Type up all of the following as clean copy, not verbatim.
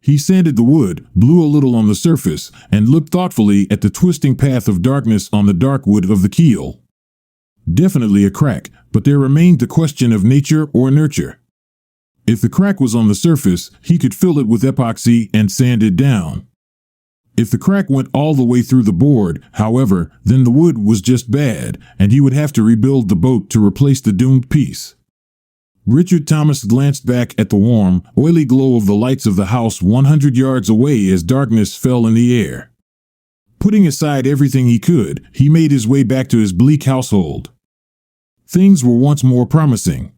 He sanded the wood, blew a little on the surface, and looked thoughtfully at the twisting path of darkness on the dark wood of the keel. Definitely a crack, but there remained the question of nature or nurture. If the crack was on the surface, he could fill it with epoxy and sand it down. If the crack went all the way through the board, however, then the wood was just bad, and he would have to rebuild the boat to replace the doomed piece. Richard Thomas glanced back at the warm, oily glow of the lights of the house 100 yards away as darkness fell in the air. Putting aside everything he could, he made his way back to his bleak household. Things were once more promising.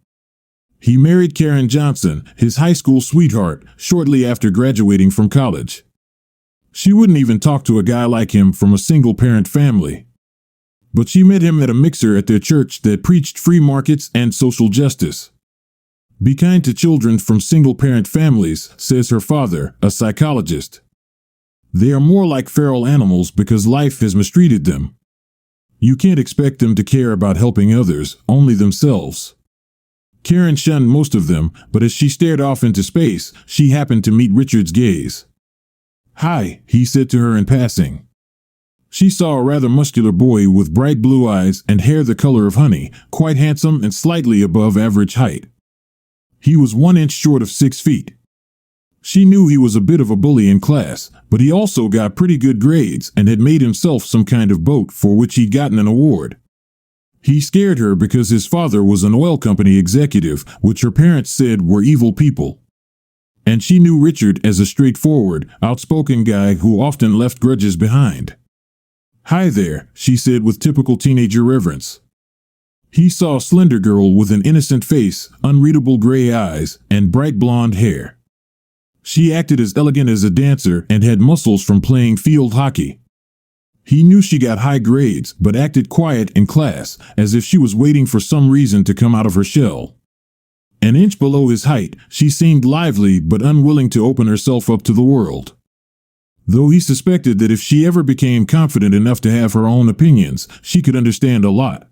He married Karen Johnson, his high school sweetheart, shortly after graduating from college. She wouldn't even talk to a guy like him from a single-parent family. But she met him at a mixer at their church that preached free markets and social justice. Be kind to children from single-parent families, says her father, a psychologist. They are more like feral animals because life has mistreated them. You can't expect them to care about helping others, only themselves. Karen shunned most of them, but as she stared off into space, she happened to meet Richard's gaze. "Hi," he said to her in passing. She saw a rather muscular boy with bright blue eyes and hair the color of honey, quite handsome and slightly above average height. He was 1 inch short of 6 feet. She knew he was a bit of a bully in class, but he also got pretty good grades and had made himself some kind of boat for which he'd gotten an award. He scared her because his father was an oil company executive, which her parents said were evil people. And she knew Richard as a straightforward, outspoken guy who often left grudges behind. "Hi there," she said with typical teenager reverence. He saw a slender girl with an innocent face, unreadable gray eyes, and bright blonde hair. She acted as elegant as a dancer and had muscles from playing field hockey. He knew she got high grades, but acted quiet in class, as if she was waiting for some reason to come out of her shell. An inch below his height, she seemed lively but unwilling to open herself up to the world. Though he suspected that if she ever became confident enough to have her own opinions, she could understand a lot.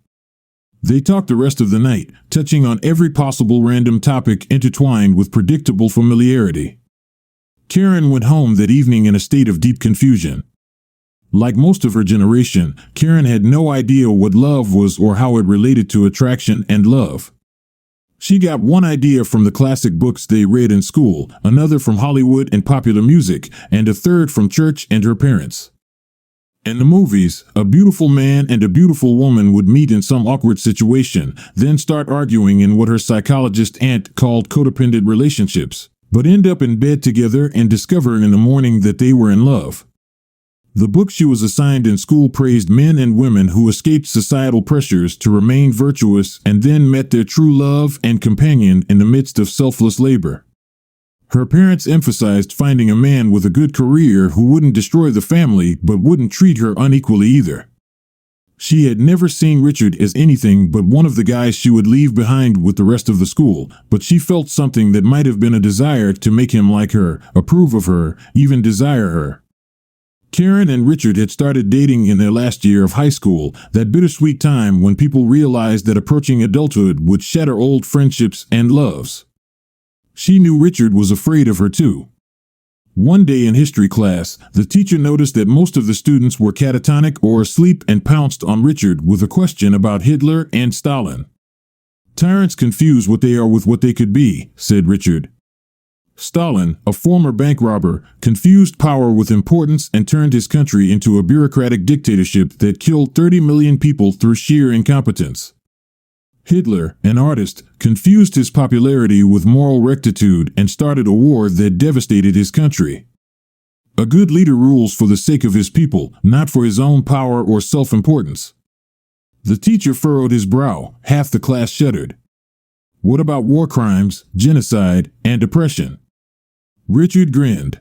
They talked the rest of the night, touching on every possible random topic intertwined with predictable familiarity. Karen went home that evening in a state of deep confusion. Like most of her generation, Karen had no idea what love was or how it related to attraction and love. She got one idea from the classic books they read in school, another from Hollywood and popular music, and a third from church and her parents. In the movies, a beautiful man and a beautiful woman would meet in some awkward situation, then start arguing in what her psychologist aunt called codependent relationships, but end up in bed together and discover in the morning that they were in love. The book she was assigned in school praised men and women who escaped societal pressures to remain virtuous and then met their true love and companion in the midst of selfless labor. Her parents emphasized finding a man with a good career who wouldn't destroy the family but wouldn't treat her unequally either. She had never seen Richard as anything but one of the guys she would leave behind with the rest of the school, but she felt something that might have been a desire to make him like her, approve of her, even desire her. Karen and Richard had started dating in their last year of high school, that bittersweet time when people realized that approaching adulthood would shatter old friendships and loves. She knew Richard was afraid of her too. One day in history class, the teacher noticed that most of the students were catatonic or asleep and pounced on Richard with a question about Hitler and Stalin. "Tyrants confuse what they are with what they could be," said Richard. Stalin, a former bank robber, confused power with importance and turned his country into a bureaucratic dictatorship that killed 30 million people through sheer incompetence. Hitler, an artist, confused his popularity with moral rectitude and started a war that devastated his country. A good leader rules for the sake of his people, not for his own power or self-importance. The teacher furrowed his brow, half the class shuddered. What about war crimes, genocide, and oppression? Richard grinned.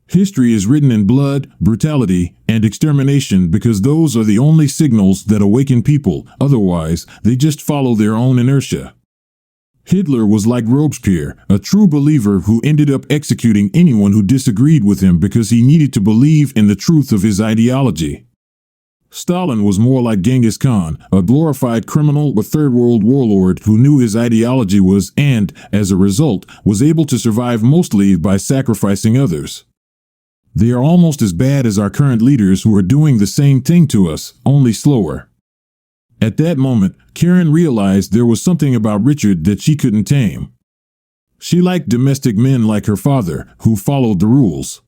History is written in blood, brutality, and extermination because those are the only signals that awaken people, otherwise, they just follow their own inertia. Hitler was like Robespierre, a true believer who ended up executing anyone who disagreed with him because he needed to believe in the truth of his ideology. Stalin was more like Genghis Khan, a glorified criminal or third world warlord who knew his ideology was and, as a result, was able to survive mostly by sacrificing others. They are almost as bad as our current leaders who are doing the same thing to us, only slower. At that moment, Karen realized there was something about Richard that she couldn't tame. She liked domestic men like her father, who followed the rules.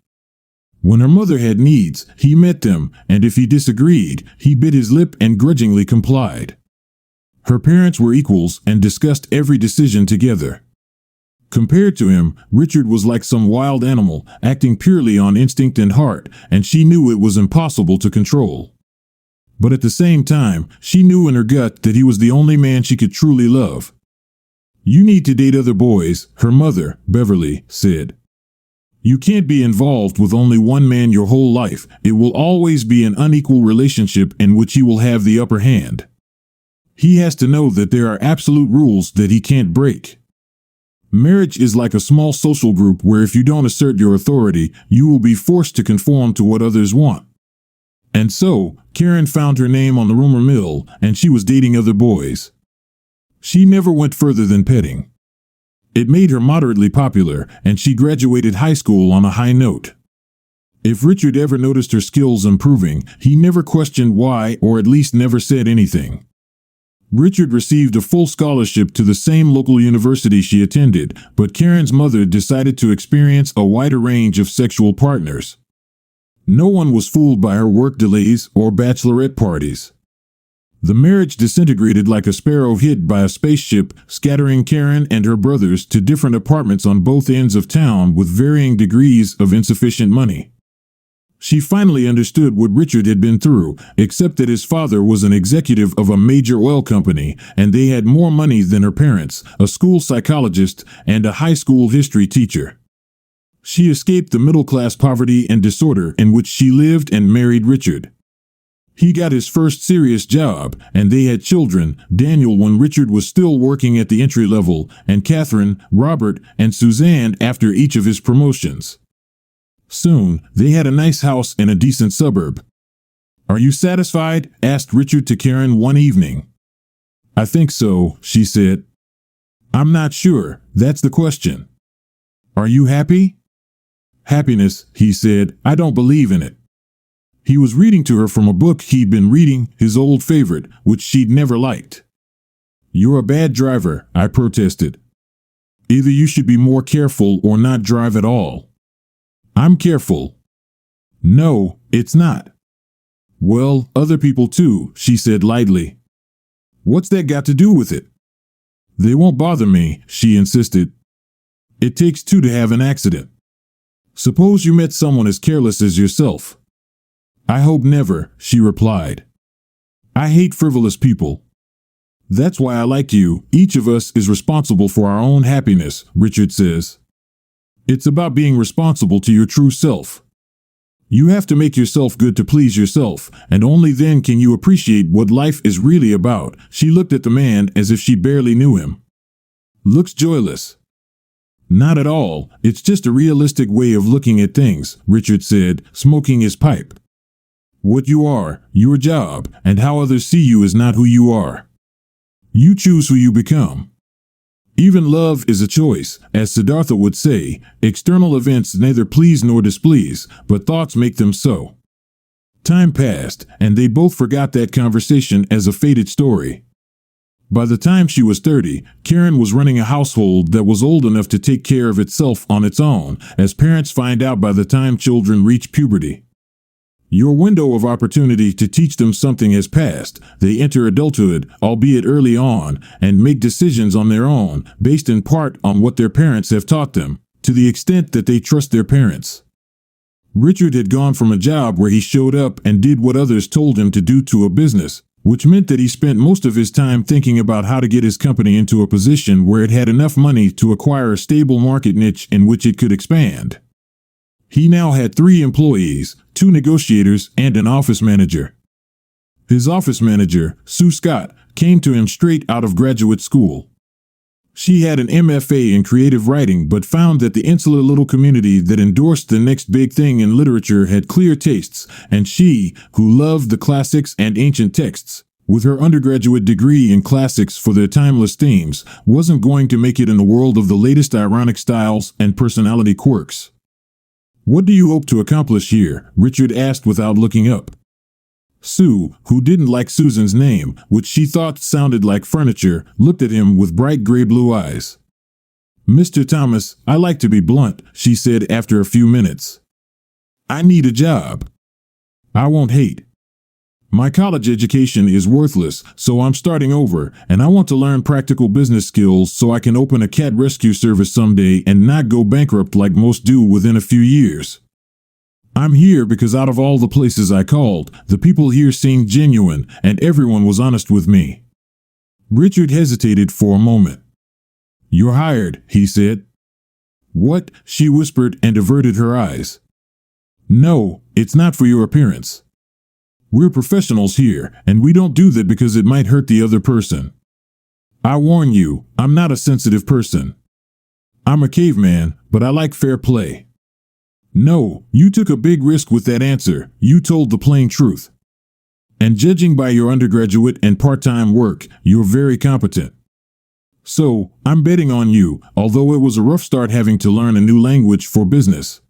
When her mother had needs, he met them, and if he disagreed, he bit his lip and grudgingly complied. Her parents were equals and discussed every decision together. Compared to him, Richard was like some wild animal, acting purely on instinct and heart, and she knew it was impossible to control. But at the same time, she knew in her gut that he was the only man she could truly love. "You need to date other boys," her mother, Beverly, said. "You can't be involved with only one man your whole life. It will always be an unequal relationship in which he will have the upper hand. He has to know that there are absolute rules that he can't break. Marriage is like a small social group where if you don't assert your authority, you will be forced to conform to what others want." And so, Karen found her name on the rumor mill, and she was dating other boys. She never went further than petting. It made her moderately popular, and she graduated high school on a high note. If Richard ever noticed her skills improving, he never questioned why, or at least never said anything. Richard received a full scholarship to the same local university she attended, but Karen's mother decided to experience a wider range of sexual partners. No one was fooled by her work delays or bachelorette parties. The marriage disintegrated like a sparrow hit by a spaceship, scattering Karen and her brothers to different apartments on both ends of town with varying degrees of insufficient money. She finally understood what Richard had been through, except that his father was an executive of a major oil company, and they had more money than her parents, a school psychologist, and a high school history teacher. She escaped the middle-class poverty and disorder in which she lived and married Richard. He got his first serious job, and they had children, Daniel when Richard was still working at the entry level, and Catherine, Robert, and Suzanne after each of his promotions. Soon, they had a nice house in a decent suburb. "Are you satisfied?" asked Richard to Karen one evening. "I think so," she said. "I'm not sure, that's the question." "Are you happy?" "Happiness," he said, "I don't believe in it." He was reading to her from a book he'd been reading, his old favorite, which she'd never liked. "You're a bad driver," I protested. "Either you should be more careful or not drive at all." "I'm careful." "No, it's not." "Well, other people too," she said lightly. "What's that got to do with it?" "They won't bother me," she insisted. "It takes two to have an accident. Suppose you met someone as careless as yourself." "I hope never," she replied. "I hate frivolous people." "That's why I like you. Each of us is responsible for our own happiness," Richard says. "It's about being responsible to your true self. You have to make yourself good to please yourself, and only then can you appreciate what life is really about." She looked at the man as if she barely knew him. "Looks joyless." "Not at all. It's just a realistic way of looking at things," Richard said, smoking his pipe. "What you are, your job, and how others see you is not who you are. You choose who you become. Even love is a choice, as Siddhartha would say. External events neither please nor displease, but thoughts make them so." Time passed, and they both forgot that conversation as a faded story. By the time she was 30, Karen was running a household that was old enough to take care of itself on its own, as parents find out by the time children reach puberty. Your window of opportunity to teach them something has passed. They enter adulthood, albeit early on, and make decisions on their own, based in part on what their parents have taught them, to the extent that they trust their parents. Richard had gone from a job where he showed up and did what others told him to do to a business, which meant that he spent most of his time thinking about how to get his company into a position where it had enough money to acquire a stable market niche in which it could expand. He now had 3 employees, 2 negotiators, and an office manager. His office manager, Sue Scott, came to him straight out of graduate school. She had an MFA in creative writing but found that the insular little community that endorsed the next big thing in literature had clear tastes, and she, who loved the classics and ancient texts, with her undergraduate degree in classics for their timeless themes, wasn't going to make it in the world of the latest ironic styles and personality quirks. "What do you hope to accomplish here?" Richard asked without looking up. Sue, who didn't like Susan's name, which she thought sounded like furniture, looked at him with bright gray-blue eyes. "Mr. Thomas, I like to be blunt," she said after a few minutes. "I need a job. I won't hate. My college education is worthless, so I'm starting over, and I want to learn practical business skills so I can open a cat rescue service someday and not go bankrupt like most do within a few years. I'm here because out of all the places I called, the people here seemed genuine, and everyone was honest with me." Richard hesitated for a moment. "You're hired," he said. "What?" she whispered and averted her eyes. "No, it's not for your appearance. We're professionals here, and we don't do that because it might hurt the other person. I warn you, I'm not a sensitive person. I'm a caveman, but I like fair play." "No, you took a big risk with that answer. You told the plain truth. And judging by your undergraduate and part-time work, you're very competent. So, I'm betting on you, although it was a rough start having to learn a new language for business."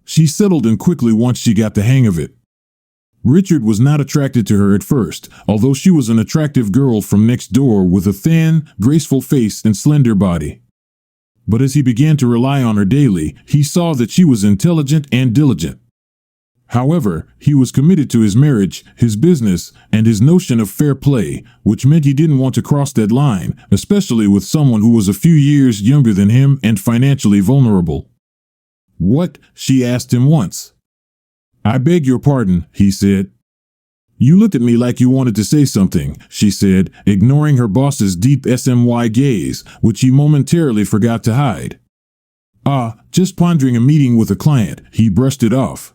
She settled in quickly once she got the hang of it. Richard was not attracted to her at first, although she was an attractive girl from next door with a thin, graceful face and slender body. But as he began to rely on her daily, he saw that she was intelligent and diligent. However, he was committed to his marriage, his business, and his notion of fair play, which meant he didn't want to cross that line, especially with someone who was a few years younger than him and financially vulnerable. "What?" she asked him once. "I beg your pardon," he said. "You looked at me like you wanted to say something," she said, ignoring her boss's deep SMY gaze, which he momentarily forgot to hide. Just pondering a meeting with a client," he brushed it off.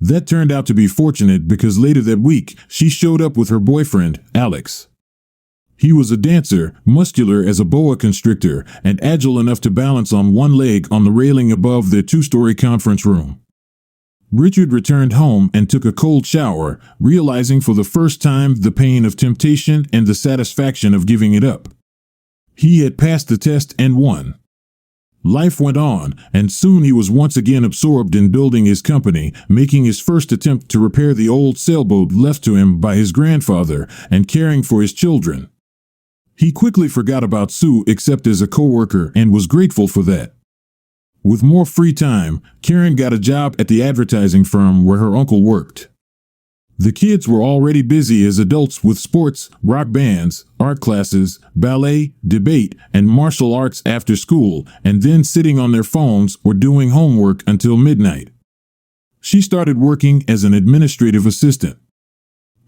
That turned out to be fortunate because later that week, she showed up with her boyfriend, Alex. He was a dancer, muscular as a boa constrictor, and agile enough to balance on one leg on the railing above their two-story conference room. Richard returned home and took a cold shower, realizing for the first time the pain of temptation and the satisfaction of giving it up. He had passed the test and won. Life went on, and soon he was once again absorbed in building his company, making his first attempt to repair the old sailboat left to him by his grandfather, and caring for his children. He quickly forgot about Sue except as a co-worker and was grateful for that. With more free time, Karen got a job at the advertising firm where her uncle worked. The kids were already busy as adults with sports, rock bands, art classes, ballet, debate, and martial arts after school, and then sitting on their phones or doing homework until midnight. She started working as an administrative assistant.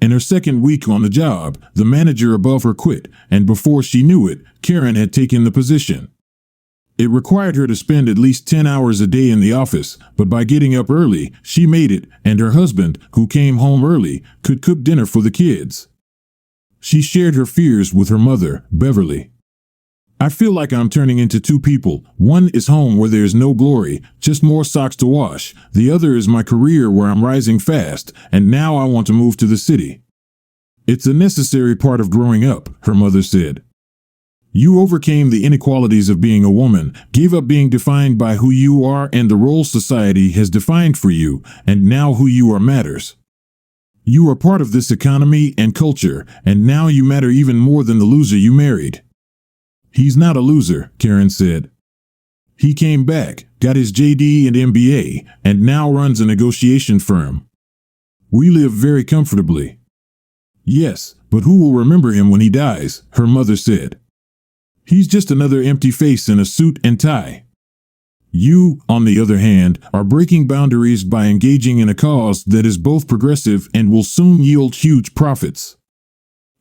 In her second week on the job, the manager above her quit, and before she knew it, Karen had taken the position. It required her to spend at least 10 hours a day in the office, but by getting up early, she made it, and her husband, who came home early, could cook dinner for the kids. She shared her fears with her mother, Beverly. "I feel like I'm turning into two people. One is home where there's no glory, just more socks to wash. The other is my career where I'm rising fast, and now I want to move to the city." "It's a necessary part of growing up," her mother said. "You overcame the inequalities of being a woman, gave up being defined by who you are and the role society has defined for you, and now who you are matters. You are part of this economy and culture, and now you matter even more than the loser you married." "He's not a loser," Karen said. "He came back, got his JD and MBA, and now runs a negotiation firm. We live very comfortably." "Yes, but who will remember him when he dies?" her mother said. "He's just another empty face in a suit and tie. You, on the other hand, are breaking boundaries by engaging in a cause that is both progressive and will soon yield huge profits.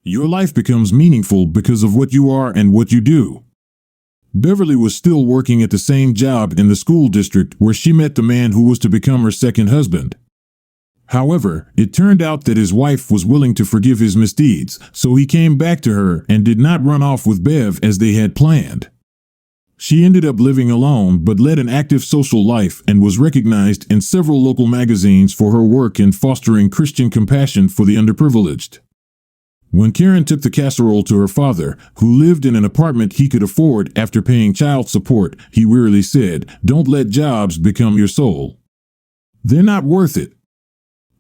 Your life becomes meaningful because of what you are and what you do." Beverly was still working at the same job in the school district where she met the man who was to become her second husband. However, it turned out that his wife was willing to forgive his misdeeds, so he came back to her and did not run off with Bev as they had planned. She ended up living alone but led an active social life and was recognized in several local magazines for her work in fostering Christian compassion for the underprivileged. When Karen took the casserole to her father, who lived in an apartment he could afford after paying child support, he wearily said, "Don't let jobs become your soul. They're not worth it.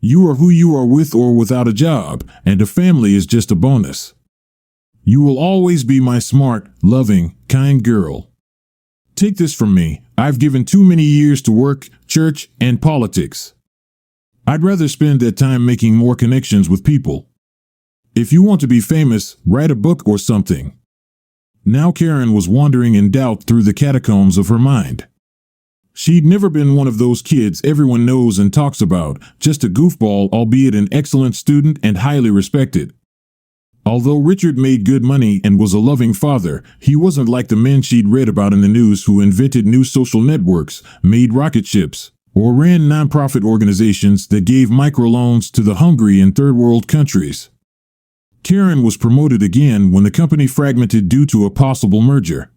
You are who you are with or without a job, and a family is just a bonus. You will always be my smart, loving, kind girl. Take this from me, I've given too many years to work, church, and politics. I'd rather spend that time making more connections with people. If you want to be famous, write a book or something." Now Karen was wandering in doubt through the catacombs of her mind. She'd never been one of those kids everyone knows and talks about, just a goofball, albeit an excellent student and highly respected. Although Richard made good money and was a loving father, he wasn't like the men she'd read about in the news who invented new social networks, made rocket ships, or ran nonprofit organizations that gave microloans to the hungry in third world countries. Karen was promoted again when the company fragmented due to a possible merger.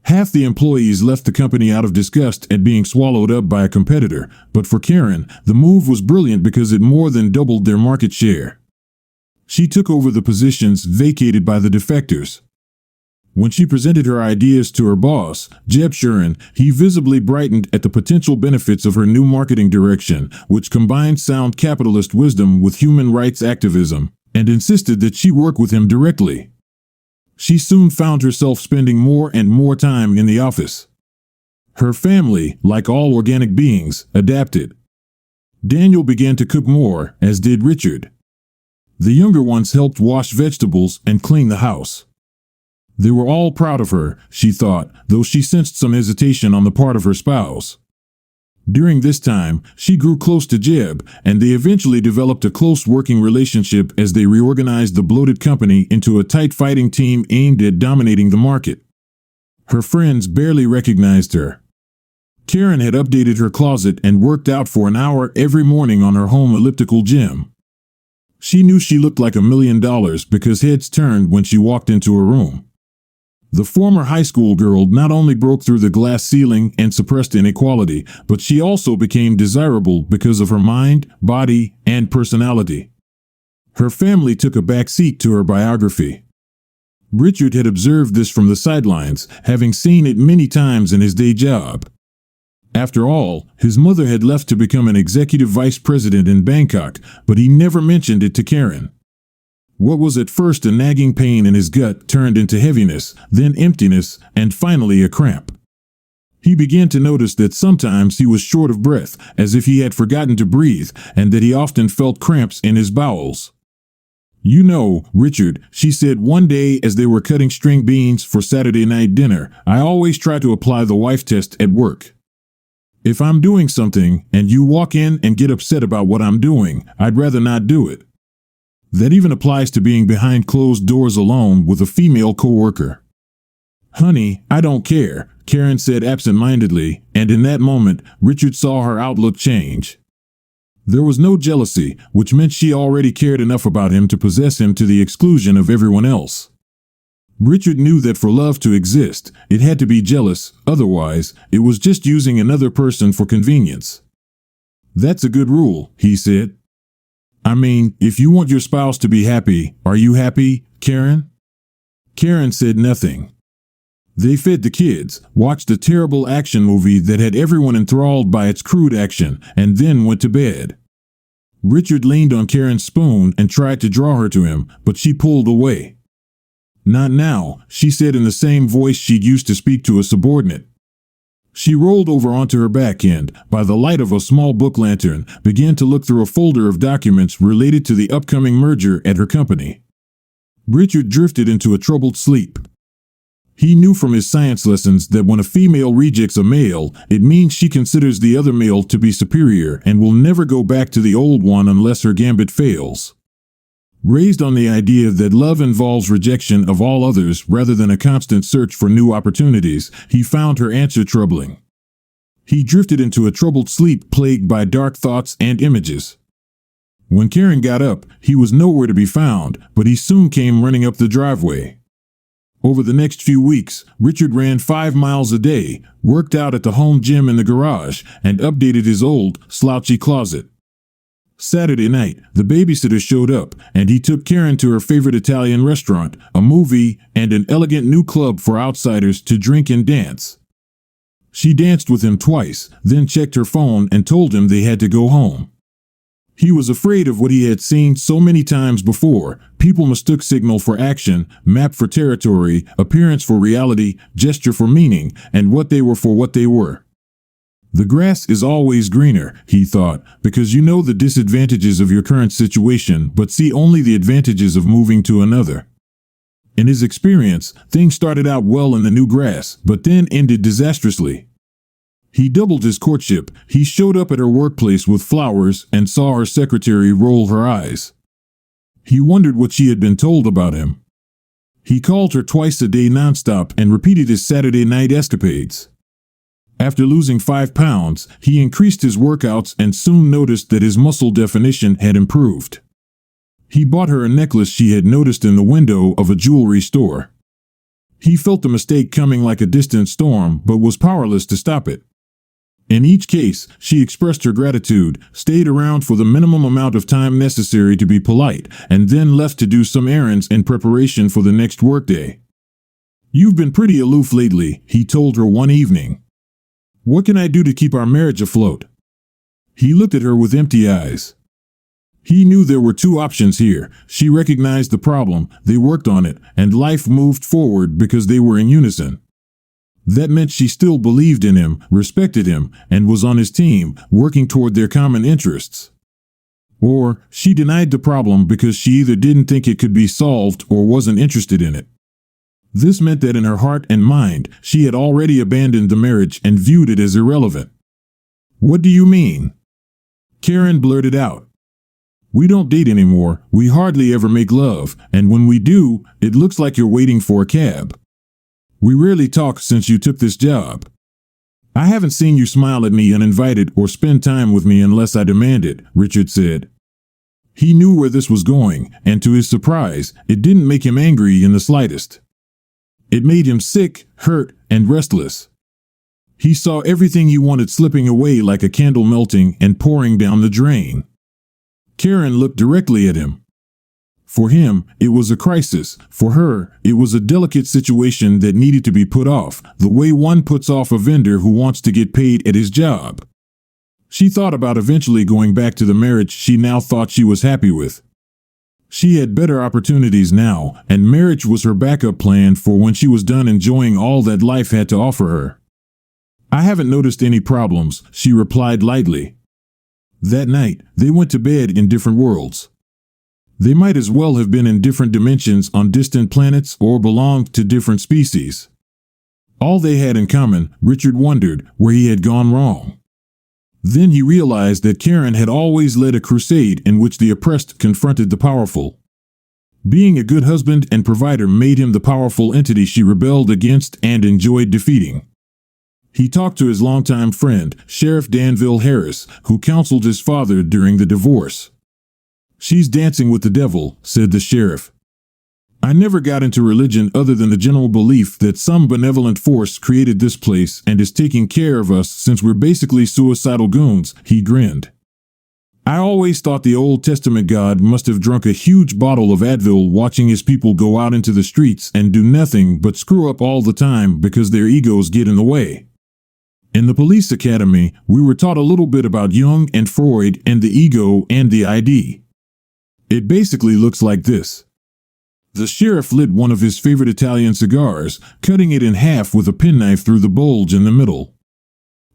Half the employees left the company out of disgust at being swallowed up by a competitor, but for Karen, the move was brilliant because it more than doubled their market share. She took over the positions vacated by the defectors. When she presented her ideas to her boss, Jeb Shuren, he visibly brightened at the potential benefits of her new marketing direction, which combined sound capitalist wisdom with human rights activism, and insisted that she work with him directly. She soon found herself spending more and more time in the office. Her family, like all organic beings, adapted. Daniel began to cook more, as did Richard. The younger ones helped wash vegetables and clean the house. They were all proud of her, she thought, though she sensed some hesitation on the part of her spouse. During this time, she grew close to Jeb, and they eventually developed a close working relationship as they reorganized the bloated company into a tight fighting team aimed at dominating the market. Her friends barely recognized her. Karen had updated her closet and worked out for an hour every morning on her home elliptical gym. She knew she looked like $1 million because heads turned when she walked into her room. The former high school girl not only broke through the glass ceiling and suppressed inequality, but she also became desirable because of her mind, body, and personality. Her family took a back seat to her biography. Richard had observed this from the sidelines, having seen it many times in his day job. After all, his mother had left to become an executive vice president in Bangkok, but he never mentioned it to Karen. What was at first a nagging pain in his gut turned into heaviness, then emptiness, and finally a cramp. He began to notice that sometimes he was short of breath, as if he had forgotten to breathe, and that he often felt cramps in his bowels. "You know, Richard," she said one day as they were cutting string beans for Saturday night dinner, "I always try to apply the wife test at work. If I'm doing something, and you walk in and get upset about what I'm doing, I'd rather not do it. That even applies to being behind closed doors alone with a female coworker." "Honey, I don't care," Karen said absent-mindedly, and in that moment, Richard saw her outlook change. There was no jealousy, which meant she already cared enough about him to possess him to the exclusion of everyone else. Richard knew that for love to exist, it had to be jealous, otherwise, it was just using another person for convenience. "That's a good rule," he said. "I mean, if you want your spouse to be happy, are you happy, Karen?" Karen said nothing. They fed the kids, watched a terrible action movie that had everyone enthralled by its crude action, and then went to bed. Richard leaned on Karen's spoon and tried to draw her to him, but she pulled away. "Not now," she said in the same voice she'd used to speak to a subordinate. She rolled over onto her back and, by the light of a small book lantern, began to look through a folder of documents related to the upcoming merger at her company. Richard drifted into a troubled sleep. He knew from his science lessons that when a female rejects a male, it means she considers the other male to be superior and will never go back to the old one unless her gambit fails. Raised on the idea that love involves rejection of all others rather than a constant search for new opportunities, he found her answer troubling. He drifted into a troubled sleep plagued by dark thoughts and images. When Karen got up, he was nowhere to be found, but he soon came running up the driveway. Over the next few weeks, Richard ran 5 miles a day, worked out at the home gym in the garage, and updated his old, slouchy closet. Saturday night, the babysitter showed up, and he took Karen to her favorite Italian restaurant, a movie, and an elegant new club for outsiders to drink and dance. She danced with him twice, then checked her phone and told him they had to go home. He was afraid of what he had seen so many times before. People mistook signal for action, map for territory, appearance for reality, gesture for meaning, and what they were for what they were. The grass is always greener, he thought, because you know the disadvantages of your current situation but see only the advantages of moving to another. In his experience, things started out well in the new grass, but then ended disastrously. He doubled his courtship. He showed up at her workplace with flowers and saw her secretary roll her eyes. He wondered what she had been told about him. He called her twice a day nonstop and repeated his Saturday night escapades. After losing 5 pounds, he increased his workouts and soon noticed that his muscle definition had improved. He bought her a necklace she had noticed in the window of a jewelry store. He felt the mistake coming like a distant storm, but was powerless to stop it. In each case, she expressed her gratitude, stayed around for the minimum amount of time necessary to be polite, and then left to do some errands in preparation for the next workday. "You've been pretty aloof lately," he told her one evening. "What can I do to keep our marriage afloat?" He looked at her with empty eyes. He knew there were 2 options here. She recognized the problem, they worked on it, and life moved forward because they were in unison. That meant she still believed in him, respected him, and was on his team, working toward their common interests. Or, she denied the problem because she either didn't think it could be solved or wasn't interested in it. This meant that in her heart and mind, she had already abandoned the marriage and viewed it as irrelevant. "What do you mean?" Karen blurted out. "We don't date anymore, we hardly ever make love, and when we do, it looks like you're waiting for a cab. We rarely talk since you took this job. I haven't seen you smile at me uninvited or spend time with me unless I demand it," Richard said. He knew where this was going, and to his surprise, it didn't make him angry in the slightest. It made him sick, hurt, and restless. He saw everything he wanted slipping away like a candle melting and pouring down the drain. Karen looked directly at him. For him, it was a crisis. For her, it was a delicate situation that needed to be put off, the way one puts off a vendor who wants to get paid at his job. She thought about eventually going back to the marriage she now thought she was happy with. She had better opportunities now, and marriage was her backup plan for when she was done enjoying all that life had to offer her. "I haven't noticed any problems," she replied lightly. That night, they went to bed in different worlds. They might as well have been in different dimensions on distant planets or belonged to different species. All they had in common, Richard wondered, where he had gone wrong. Then he realized that Karen had always led a crusade in which the oppressed confronted the powerful. Being a good husband and provider made him the powerful entity she rebelled against and enjoyed defeating. He talked to his longtime friend, Sheriff Danville Harris, who counseled his father during the divorce. "She's dancing with the devil," said the sheriff. "I never got into religion other than the general belief that some benevolent force created this place and is taking care of us since we're basically suicidal goons," he grinned. "I always thought the Old Testament God must have drunk a huge bottle of Advil watching his people go out into the streets and do nothing but screw up all the time because their egos get in the way." In the police academy, we were taught a little bit about Jung and Freud and the ego and the ID. It basically looks like this. The sheriff lit one of his favorite Italian cigars, cutting it in half with a penknife through the bulge in the middle.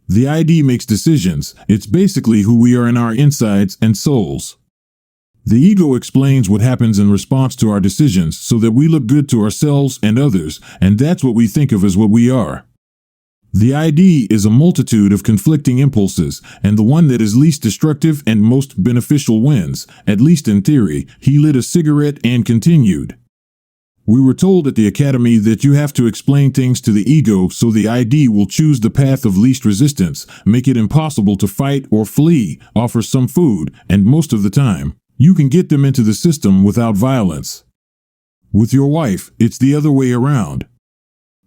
The ID makes decisions. It's basically who we are in our insides and souls. The ego explains what happens in response to our decisions so that we look good to ourselves and others, and that's what we think of as what we are. The ID is a multitude of conflicting impulses, and the one that is least destructive and most beneficial wins, at least in theory. He lit a cigarette and continued. We were told at the academy that you have to explain things to the ego so the ID will choose the path of least resistance, make it impossible to fight or flee, offer some food, and most of the time, You can get them into the system without violence. With your wife, it's the other way around.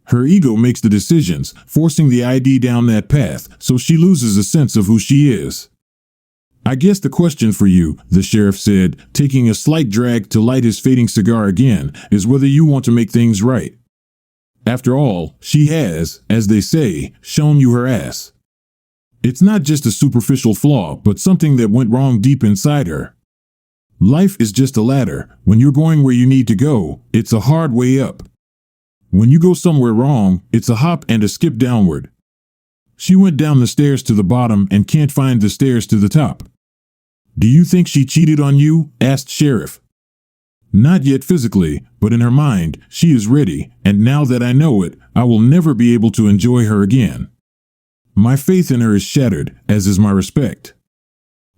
Her ego makes the decisions, forcing the ID down that path, so she loses a sense of who she is. I guess the question for you, the sheriff said, taking a slight drag to light his fading cigar again, is whether you want to make things right. After all, she has, as they say, shown you her ass. It's not just a superficial flaw, but something that went wrong deep inside her. Life is just a ladder. When you're going where you need to go, it's a hard way up. When you go somewhere wrong, it's a hop and a skip downward. She went down the stairs to the bottom and can't find the stairs to the top. Do you think she cheated on you? Asked Sheriff. Not yet physically, but in her mind, she is ready, and now that I know it, I will never be able to enjoy her again. My faith in her is shattered, as is my respect.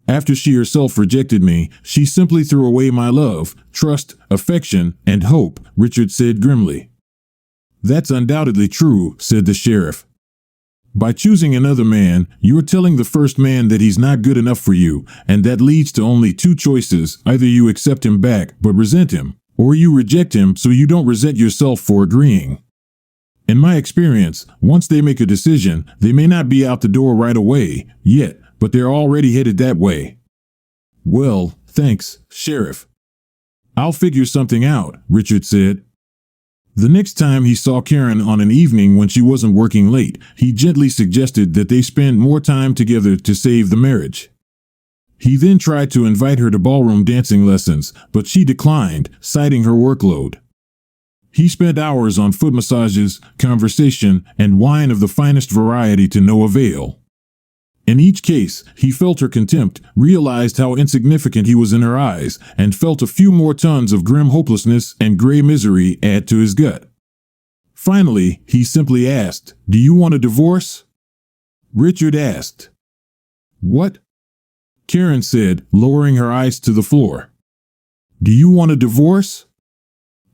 After she herself rejected me, she simply threw away my love, trust, affection, and hope, Richard said grimly. That's undoubtedly true, said the sheriff. By choosing another man, you're telling the first man that he's not good enough for you, and that leads to only two choices. Either you accept him back but resent him, or you reject him so you don't resent yourself for agreeing. In my experience, once they make a decision, they may not be out the door right away, yet, but they're already headed that way. Well, thanks, Sheriff. I'll figure something out, Richard said. The next time he saw Karen on an evening when she wasn't working late, he gently suggested that they spend more time together to save the marriage. He then tried to invite her to ballroom dancing lessons, but she declined, citing her workload. He spent hours on foot massages, conversation, and wine of the finest variety to no avail. In each case, he felt her contempt, realized how insignificant he was in her eyes, and felt a few more tons of grim hopelessness and gray misery add to his gut. Finally, he simply asked, "Do you want a divorce?" Richard asked. "What?" Karen said, lowering her eyes to the floor. "Do you want a divorce?"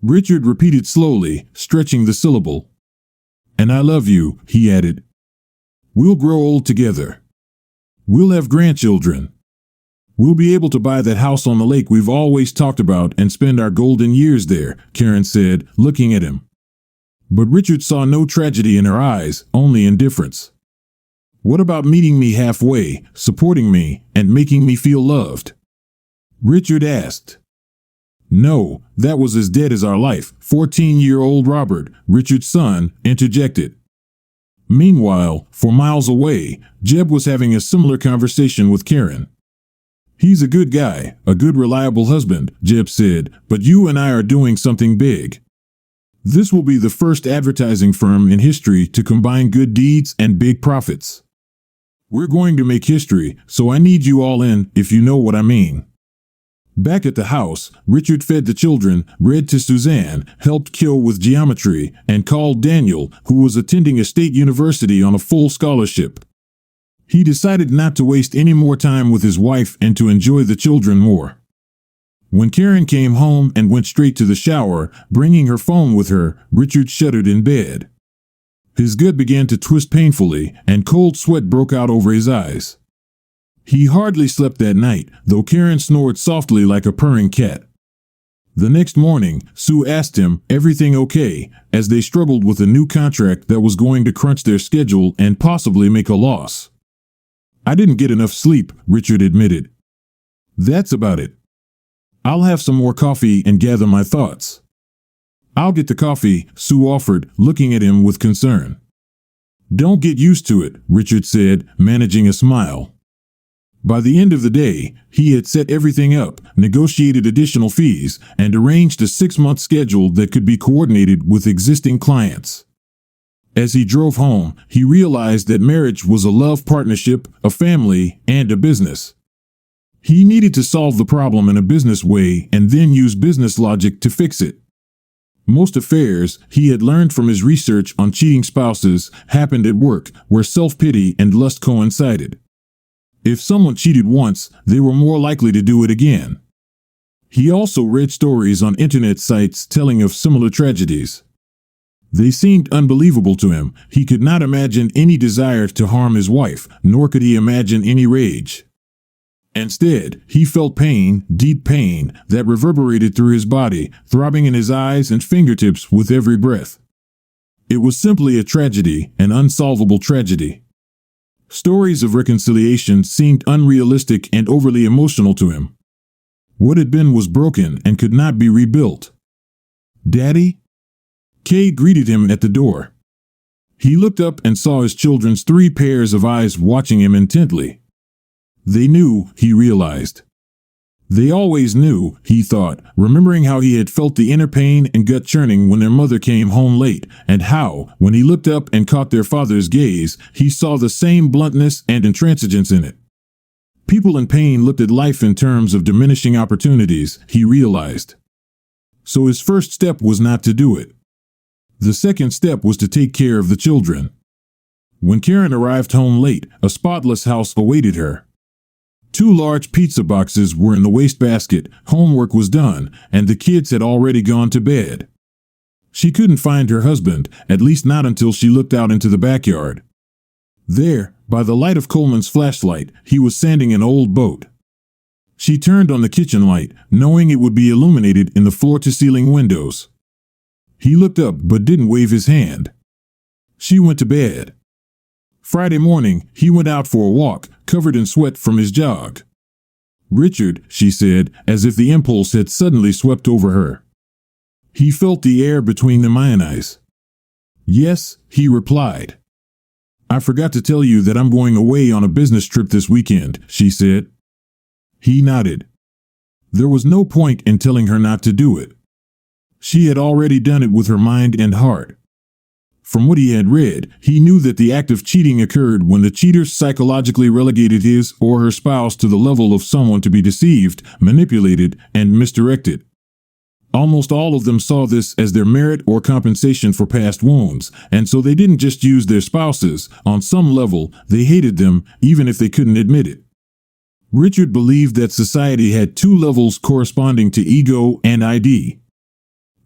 Richard repeated slowly, stretching the syllable. "And I love you," he added. "We'll grow old together. We'll have grandchildren. We'll be able to buy that house on the lake we've always talked about and spend our golden years there," Karen said, looking at him. But Richard saw no tragedy in her eyes, only indifference. "What about meeting me halfway, supporting me, and making me feel loved?" Richard asked. "No, that was as dead as our life," 14-year-old Robert, Richard's son, interjected. Meanwhile, for miles away, Jeb was having a similar conversation with Karen. "He's a good guy, a good reliable husband," Jeb said, "but you and I are doing something big. This will be the first advertising firm in history to combine good deeds and big profits. We're going to make history, so I need you all in, if you know what I mean." Back at the house, Richard fed the children, read to Suzanne, helped Kill with geometry, and called Daniel, who was attending a state university on a full scholarship. He decided not to waste any more time with his wife and to enjoy the children more. When Karen came home and went straight to the shower, bringing her phone with her, Richard shuddered in bed. His gut began to twist painfully, and cold sweat broke out over his eyes. He hardly slept that night, though Karen snored softly like a purring cat. The next morning, Sue asked him, "Everything okay?" as they struggled with a new contract that was going to crunch their schedule and possibly make a loss. "I didn't get enough sleep," Richard admitted. "That's about it. I'll have some more coffee and gather my thoughts." "I'll get the coffee," Sue offered, looking at him with concern. "Don't get used to it," Richard said, managing a smile. By the end of the day, he had set everything up, negotiated additional fees, and arranged a 6-month schedule that could be coordinated with existing clients. As he drove home, he realized that marriage was a love partnership, a family, and a business. He needed to solve the problem in a business way and then use business logic to fix it. Most affairs, he had learned from his research on cheating spouses, happened at work, where self-pity and lust coincided. If someone cheated once, they were more likely to do it again. He also read stories on internet sites telling of similar tragedies. They seemed unbelievable to him. He could not imagine any desire to harm his wife, nor could he imagine any rage. Instead, he felt pain, deep pain, that reverberated through his body, throbbing in his eyes and fingertips with every breath. It was simply a tragedy, an unsolvable tragedy. Stories of reconciliation seemed unrealistic and overly emotional to him. What had been was broken and could not be rebuilt. "Daddy?" Kay greeted him at the door. He looked up and saw his children's 3 pairs of eyes watching him intently. They knew, he realized. They always knew, he thought, remembering how he had felt the inner pain and gut churning when their mother came home late, and how, when he looked up and caught their father's gaze, he saw the same bluntness and intransigence in it. People in pain looked at life in terms of diminishing opportunities, he realized. So his first step was not to do it. The second step was to take care of the children. When Karen arrived home late, a spotless house awaited her. 2 large pizza boxes were in the wastebasket, homework was done, and the kids had already gone to bed. She couldn't find her husband, at least not until she looked out into the backyard. There, by the light of Coleman's flashlight, he was sanding an old boat. She turned on the kitchen light, knowing it would be illuminated in the floor-to-ceiling windows. He looked up but didn't wave his hand. She went to bed. Friday morning, he went out for a walk, covered in sweat from his jog. "Richard," she said, as if the impulse had suddenly swept over her. He felt the air between them ionize. "Yes," he replied. "I forgot to tell you that I'm going away on a business trip this weekend," she said. He nodded. There was no point in telling her not to do it. She had already done it with her mind and heart. From what he had read, he knew that the act of cheating occurred when the cheater psychologically relegated his or her spouse to the level of someone to be deceived, manipulated, and misdirected. Almost all of them saw this as their merit or compensation for past wounds, and so they didn't just use their spouses. On some level, they hated them, even if they couldn't admit it. Richard believed that society had 2 levels corresponding to ego and ID.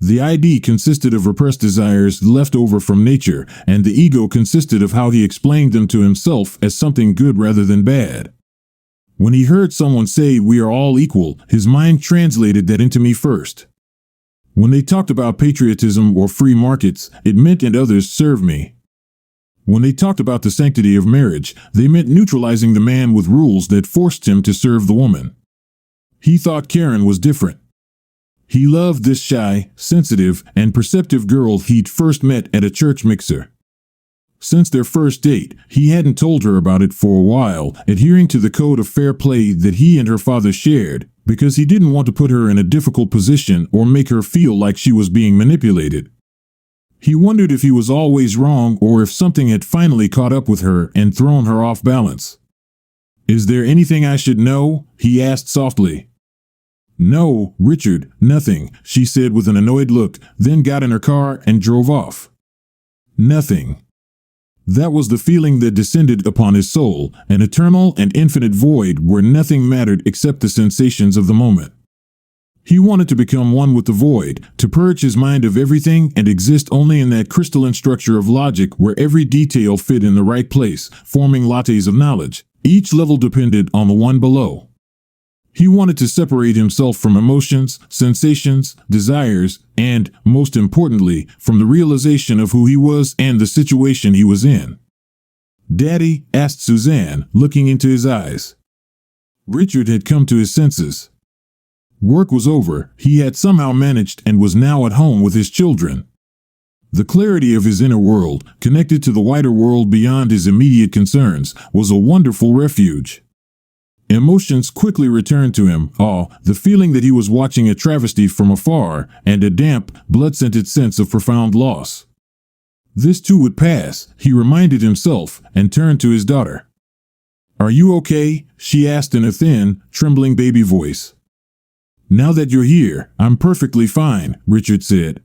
The ID consisted of repressed desires left over from nature, and the ego consisted of how he explained them to himself as something good rather than bad. When he heard someone say, "We are all equal," his mind translated that into "me first." When they talked about patriotism or free markets, it meant "and others serve me." When they talked about the sanctity of marriage, they meant neutralizing the man with rules that forced him to serve the woman. He thought Karen was different. He loved this shy, sensitive, and perceptive girl he'd first met at a church mixer. Since their first date, he hadn't told her about it for a while, adhering to the code of fair play that he and her father shared, because he didn't want to put her in a difficult position or make her feel like she was being manipulated. He wondered if he was always wrong or if something had finally caught up with her and thrown her off balance. "Is there anything I should know?" he asked softly. "No, Richard, nothing," she said with an annoyed look, then got in her car and drove off. Nothing. That was the feeling that descended upon his soul, an eternal and infinite void where nothing mattered except the sensations of the moment. He wanted to become one with the void, to purge his mind of everything and exist only in that crystalline structure of logic where every detail fit in the right place, forming lattes of knowledge. Each level depended on the one below. He wanted to separate himself from emotions, sensations, desires, and, most importantly, from the realization of who he was and the situation he was in. "Daddy?" asked Suzanne, looking into his eyes. Richard had come to his senses. Work was over, he had somehow managed and was now at home with his children. The clarity of his inner world, connected to the wider world beyond his immediate concerns, was a wonderful refuge. Emotions quickly returned to him, awe, the feeling that he was watching a travesty from afar, and a damp, blood-scented sense of profound loss. This too would pass, he reminded himself, and turned to his daughter. "Are you okay?" she asked in a thin, trembling baby voice. "Now that you're here, I'm perfectly fine," Richard said.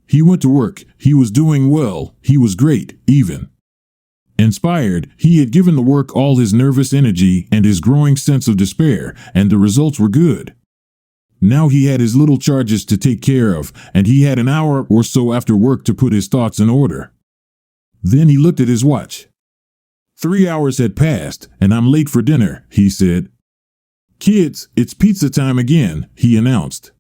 He went to work, he was doing well, he was great, even. Inspired, he had given the work all his nervous energy and his growing sense of despair, and the results were good. Now he had his little charges to take care of, and he had an hour or so after work to put his thoughts in order. Then he looked at his watch. 3 hours had passed, and I'm late for dinner, he said. "Kids, it's pizza time again," he announced.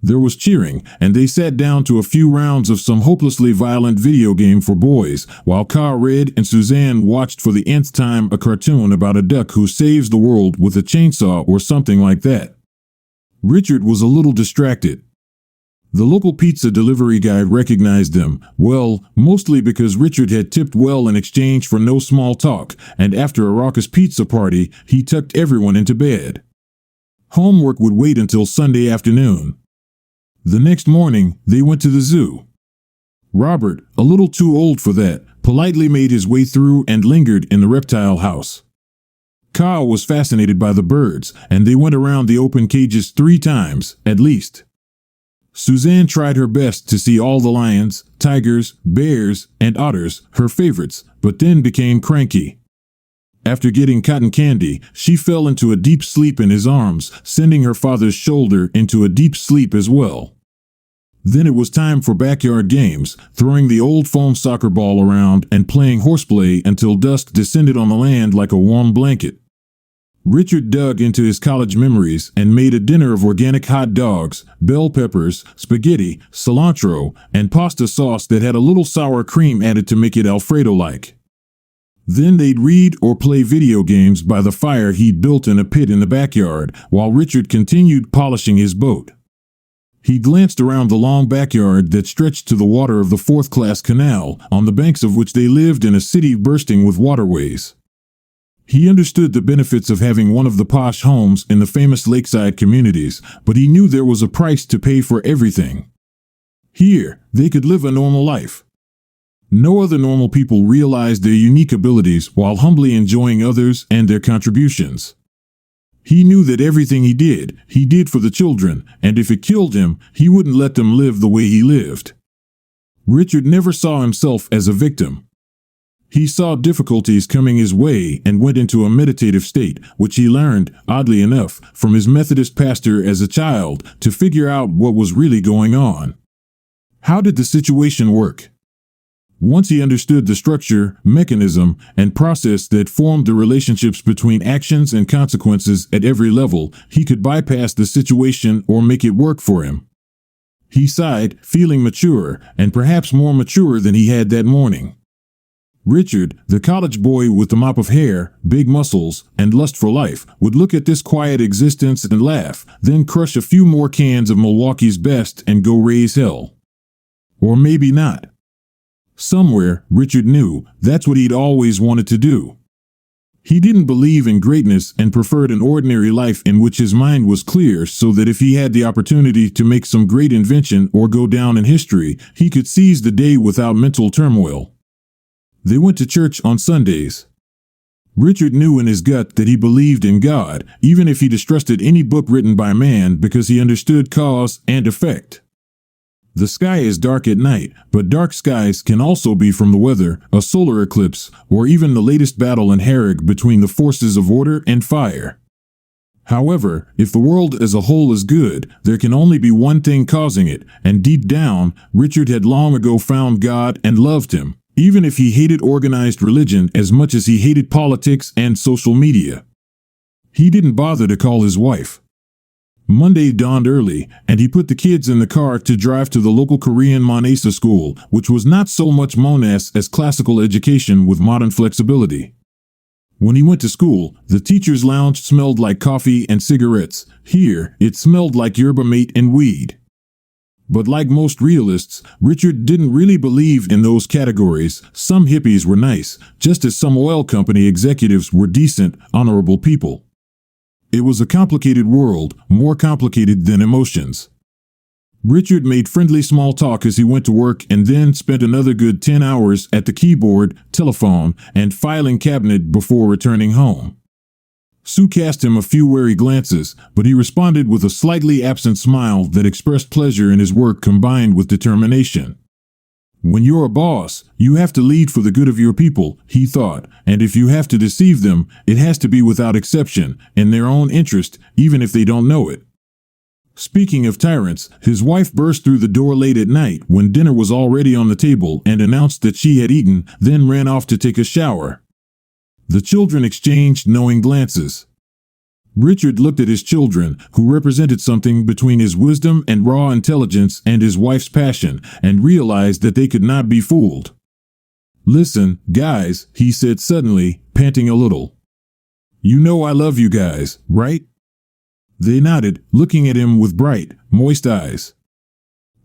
There was cheering, and they sat down to a few rounds of some hopelessly violent video game for boys, while Ka read and Suzanne watched for the nth time a cartoon about a duck who saves the world with a chainsaw or something like that. Richard was a little distracted. The local pizza delivery guy recognized them, well, mostly because Richard had tipped well in exchange for no small talk, and after a raucous pizza party, he tucked everyone into bed. Homework would wait until Sunday afternoon. The next morning, they went to the zoo. Robert, a little too old for that, politely made his way through and lingered in the reptile house. Kyle was fascinated by the birds, and they went around the open cages 3 times, at least. Suzanne tried her best to see all the lions, tigers, bears, and otters, her favorites, but then became cranky. After getting cotton candy, she fell into a deep sleep in his arms, sending her father's shoulder into a deep sleep as well. Then it was time for backyard games, throwing the old foam soccer ball around and playing horseplay until dusk descended on the land like a warm blanket. Richard dug into his college memories and made a dinner of organic hot dogs, bell peppers, spaghetti, cilantro, and pasta sauce that had a little sour cream added to make it Alfredo-like. Then they'd read or play video games by the fire he'd built in a pit in the backyard, while Richard continued polishing his boat. He glanced around the long backyard that stretched to the water of the 4th-class canal, on the banks of which they lived in a city bursting with waterways. He understood the benefits of having one of the posh homes in the famous lakeside communities, but he knew there was a price to pay for everything. Here, they could live a normal life. No other normal people realized their unique abilities while humbly enjoying others and their contributions. He knew that everything he did for the children, and if it killed him, he wouldn't let them live the way he lived. Richard never saw himself as a victim. He saw difficulties coming his way and went into a meditative state, which he learned, oddly enough, from his Methodist pastor as a child, to figure out what was really going on. How did the situation work? Once he understood the structure, mechanism, and process that formed the relationships between actions and consequences at every level, he could bypass the situation or make it work for him. He sighed, feeling mature, and perhaps more mature than he had that morning. Richard, the college boy with the mop of hair, big muscles, and lust for life, would look at this quiet existence and laugh, then crush a few more cans of Milwaukee's Best and go raise hell. Or maybe not. Somewhere, Richard knew, that's what he'd always wanted to do. He didn't believe in greatness and preferred an ordinary life in which his mind was clear so that if he had the opportunity to make some great invention or go down in history, he could seize the day without mental turmoil. They went to church on Sundays. Richard knew in his gut that he believed in God, even if he distrusted any book written by man because he understood cause and effect. The sky is dark at night, but dark skies can also be from the weather, a solar eclipse, or even the latest battle in Harrogg between the forces of order and fire. However, if the world as a whole is good, there can only be one thing causing it, and deep down, Richard had long ago found God and loved him, even if he hated organized religion as much as he hated politics and social media. He didn't bother to call his wife. Monday dawned early, and he put the kids in the car to drive to the local Korean Monasa school, which was not so much Monas as classical education with modern flexibility. When he went to school, the teacher's lounge smelled like coffee and cigarettes. Here, it smelled like yerba mate and weed. But like most realists, Richard didn't really believe in those categories. Some hippies were nice, just as some oil company executives were decent, honorable people. It was a complicated world, more complicated than emotions. Richard made friendly small talk as he went to work and then spent another good 10 hours at the keyboard, telephone, and filing cabinet before returning home. Sue cast him a few wary glances, but he responded with a slightly absent smile that expressed pleasure in his work combined with determination. When you're a boss, you have to lead for the good of your people, he thought, and if you have to deceive them, it has to be without exception, in their own interest, even if they don't know it. Speaking of tyrants, his wife burst through the door late at night when dinner was already on the table and announced that she had eaten, then ran off to take a shower. The children exchanged knowing glances. Richard looked at his children, who represented something between his wisdom and raw intelligence and his wife's passion, and realized that they could not be fooled. "Listen, guys," he said suddenly, panting a little. "You know I love you guys, right?" They nodded, looking at him with bright, moist eyes.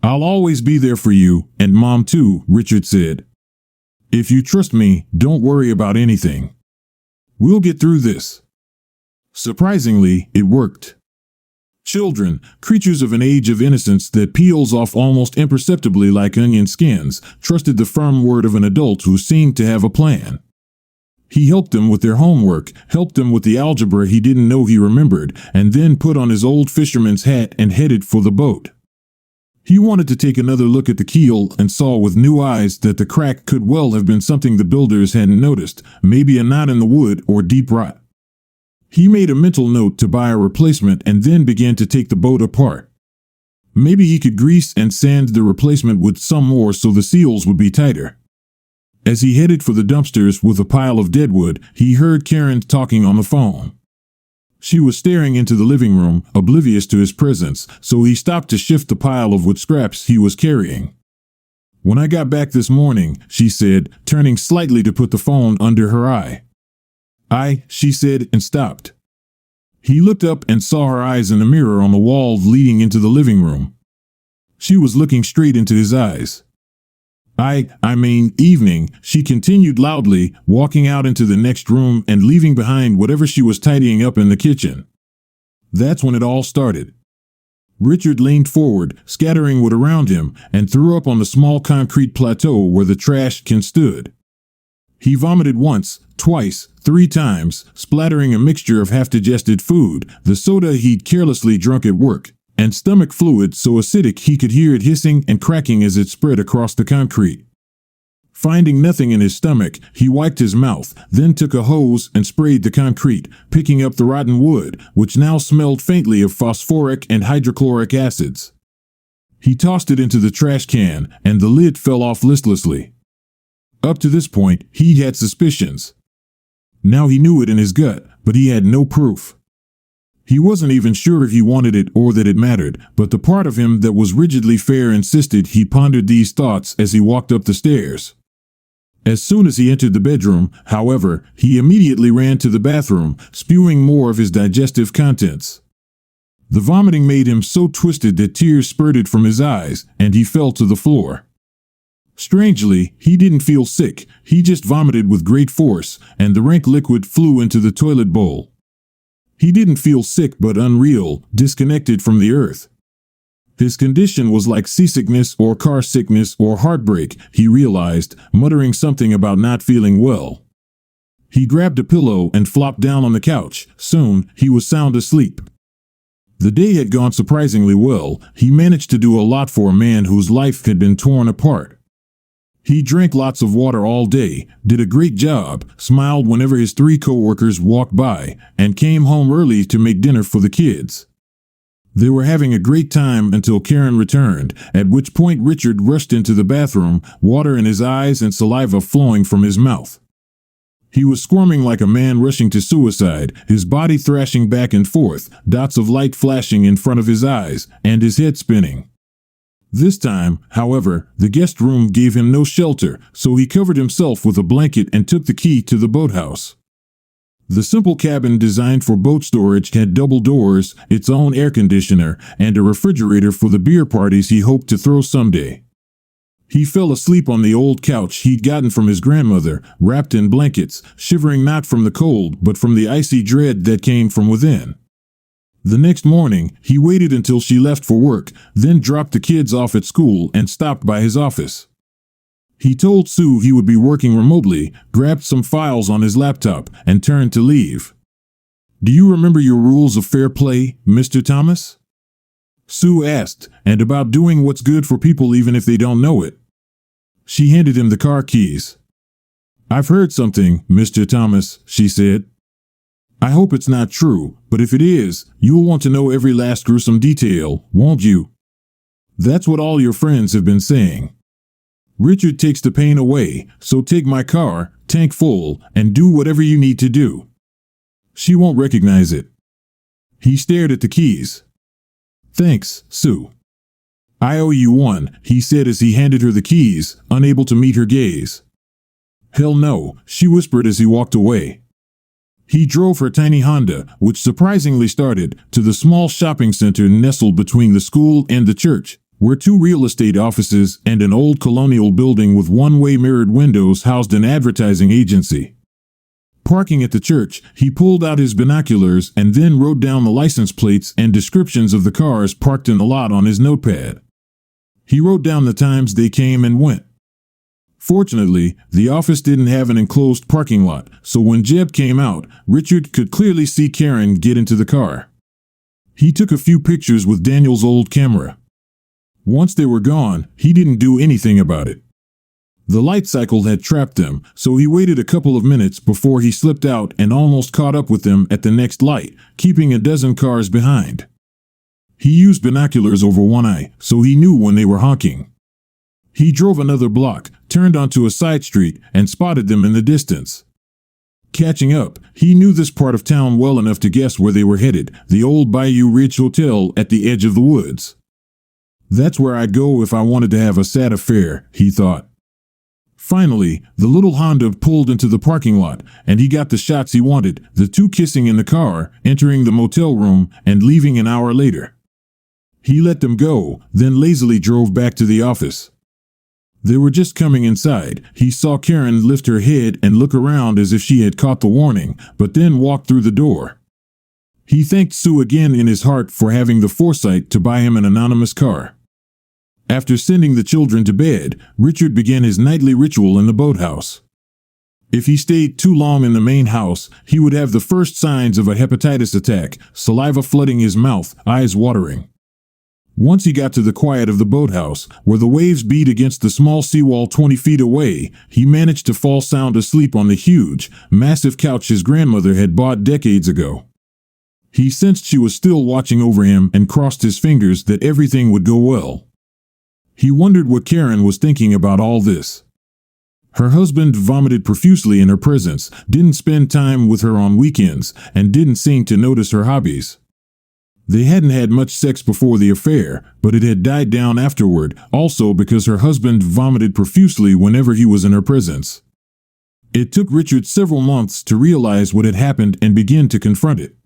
"I'll always be there for you, and Mom too," Richard said. "If you trust me, don't worry about anything. We'll get through this." Surprisingly, it worked. Children, creatures of an age of innocence that peels off almost imperceptibly like onion skins, trusted the firm word of an adult who seemed to have a plan. He helped them with their homework, helped them with the algebra he didn't know he remembered, and then put on his old fisherman's hat and headed for the boat. He wanted to take another look at the keel and saw with new eyes that the crack could well have been something the builders hadn't noticed, maybe a knot in the wood or deep rot. He made a mental note to buy a replacement and then began to take the boat apart. Maybe he could grease and sand the replacement with some more so the seals would be tighter. As he headed for the dumpsters with a pile of deadwood, he heard Karen talking on the phone. She was staring into the living room, oblivious to his presence, so he stopped to shift the pile of wood scraps he was carrying. "When I got back this morning," she said, turning slightly to put the phone under her eye. She said, and stopped. He looked up and saw her eyes in the mirror on the wall leading into the living room. She was looking straight into his eyes. Evening," she continued loudly, walking out into the next room and leaving behind whatever she was tidying up in the kitchen. That's when it all started. Richard leaned forward, scattering wood around him, and threw up on the small concrete plateau where the trash can stood. He vomited once, twice, 3 times, splattering a mixture of half-digested food, the soda he'd carelessly drunk at work, and stomach fluid so acidic he could hear it hissing and cracking as it spread across the concrete. Finding nothing in his stomach, he wiped his mouth, then took a hose and sprayed the concrete, picking up the rotten wood, which now smelled faintly of phosphoric and hydrochloric acids. He tossed it into the trash can, and the lid fell off listlessly. Up to this point, he had suspicions. Now he knew it in his gut, but he had no proof. He wasn't even sure if he wanted it or that it mattered, but the part of him that was rigidly fair insisted he pondered these thoughts as he walked up the stairs. As soon as he entered the bedroom, however, he immediately ran to the bathroom, spewing more of his digestive contents. The vomiting made him so twisted that tears spurted from his eyes, and he fell to the floor. Strangely, he didn't feel sick, he just vomited with great force, and the rank liquid flew into the toilet bowl. He didn't feel sick but unreal, disconnected from the earth. His condition was like seasickness or car sickness or heartbreak, he realized, muttering something about not feeling well. He grabbed a pillow and flopped down on the couch. Soon, he was sound asleep. The day had gone surprisingly well. He managed to do a lot for a man whose life had been torn apart. He drank lots of water all day, did a great job, smiled whenever his 3 coworkers walked by, and came home early to make dinner for the kids. They were having a great time until Karen returned, at which point Richard rushed into the bathroom, water in his eyes and saliva flowing from his mouth. He was squirming like a man rushing to suicide, his body thrashing back and forth, dots of light flashing in front of his eyes, and his head spinning. This time, however, the guest room gave him no shelter, so he covered himself with a blanket and took the key to the boathouse. The simple cabin designed for boat storage had double doors, its own air conditioner, and a refrigerator for the beer parties he hoped to throw someday. He fell asleep on the old couch he'd gotten from his grandmother, wrapped in blankets, shivering not from the cold but from the icy dread that came from within. The next morning, he waited until she left for work, then dropped the kids off at school and stopped by his office. He told Sue he would be working remotely, grabbed some files on his laptop, and turned to leave. "Do you remember your rules of fair play, Mr. Thomas?" Sue asked, "and about doing what's good for people even if they don't know it." She handed him the car keys. "I've heard something, Mr. Thomas," she said. "I hope it's not true, but if it is, you'll want to know every last gruesome detail, won't you? That's what all your friends have been saying. Richard takes the pain away, so take my car, tank full, and do whatever you need to do. She won't recognize it. He stared at the keys. "Thanks, Sue. I owe you one," he said as he handed her the keys, unable to meet her gaze. "Hell no," she whispered as he walked away. He drove her tiny Honda, which surprisingly started, to the small shopping center nestled between the school and the church, where two real estate offices and an old colonial building with one-way mirrored windows housed an advertising agency. Parking at the church, he pulled out his binoculars and then wrote down the license plates and descriptions of the cars parked in the lot on his notepad. He wrote down the times they came and went. Fortunately, the office didn't have an enclosed parking lot, so when Jeb came out, Richard could clearly see Karen get into the car. He took a few pictures with Daniel's old camera. Once they were gone, he didn't do anything about it. The light cycle had trapped them, so he waited a couple of minutes before he slipped out and almost caught up with them at the next light, keeping a dozen cars behind. He used binoculars over one eye, so he knew when they were honking. He drove another block, turned onto a side street, and spotted them in the distance. Catching up, he knew this part of town well enough to guess where they were headed, the old Bayou Ridge Hotel at the edge of the woods. "That's where I'd go if I wanted to have a sad affair," he thought. Finally, the little Honda pulled into the parking lot, and he got the shots he wanted, the two kissing in the car, entering the motel room, and leaving an hour later. He let them go, then lazily drove back to the office. They were just coming inside. He saw Karen lift her head and look around as if she had caught the warning, but then walked through the door. He thanked Sue again in his heart for having the foresight to buy him an anonymous car. After sending the children to bed, Richard began his nightly ritual in the boathouse. If he stayed too long in the main house, he would have the first signs of a hepatitis attack, saliva flooding his mouth, eyes watering. Once he got to the quiet of the boathouse, where the waves beat against the small seawall 20 feet away, he managed to fall sound asleep on the huge, massive couch his grandmother had bought decades ago. He sensed she was still watching over him and crossed his fingers that everything would go well. He wondered what Karen was thinking about all this. Her husband vomited profusely in her presence, didn't spend time with her on weekends, and didn't seem to notice her hobbies. They hadn't had much sex before the affair, but it had died down afterward, also because her husband vomited profusely whenever he was in her presence. It took Richard several months to realize what had happened and begin to confront it.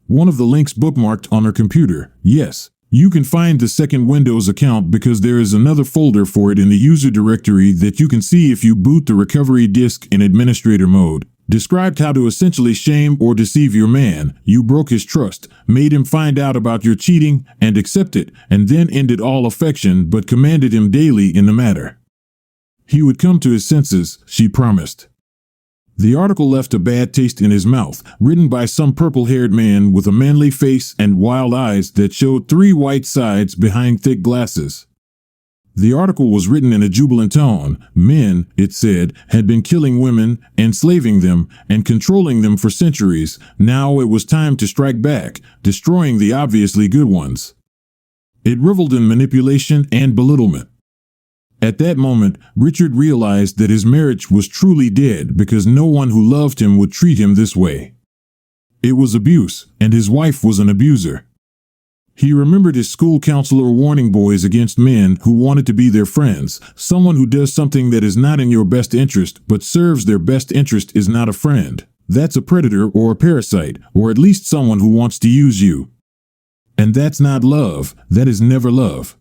One of the links bookmarked on her computer, yes. You can find the second Windows account because there is another folder for it in the user directory that you can see if you boot the recovery disk in administrator mode. Described how to essentially shame or deceive your man. You broke his trust, made him find out about your cheating and accept it, and then ended all affection but commanded him daily in the matter. He would come to his senses, she promised. The article left a bad taste in his mouth, written by some purple-haired man with a manly face and wild eyes that showed 3 white sides behind thick glasses. The article was written in a jubilant tone. Men, it said, had been killing women, enslaving them, and controlling them for centuries. Now it was time to strike back, destroying the obviously good ones. It reveled in manipulation and belittlement. At that moment, Richard realized that his marriage was truly dead because no one who loved him would treat him this way. It was abuse, and his wife was an abuser. He remembered his school counselor warning boys against men who wanted to be their friends. Someone who does something that is not in your best interest but serves their best interest is not a friend. That's a predator or a parasite, or at least someone who wants to use you. And that's not love, that is never love.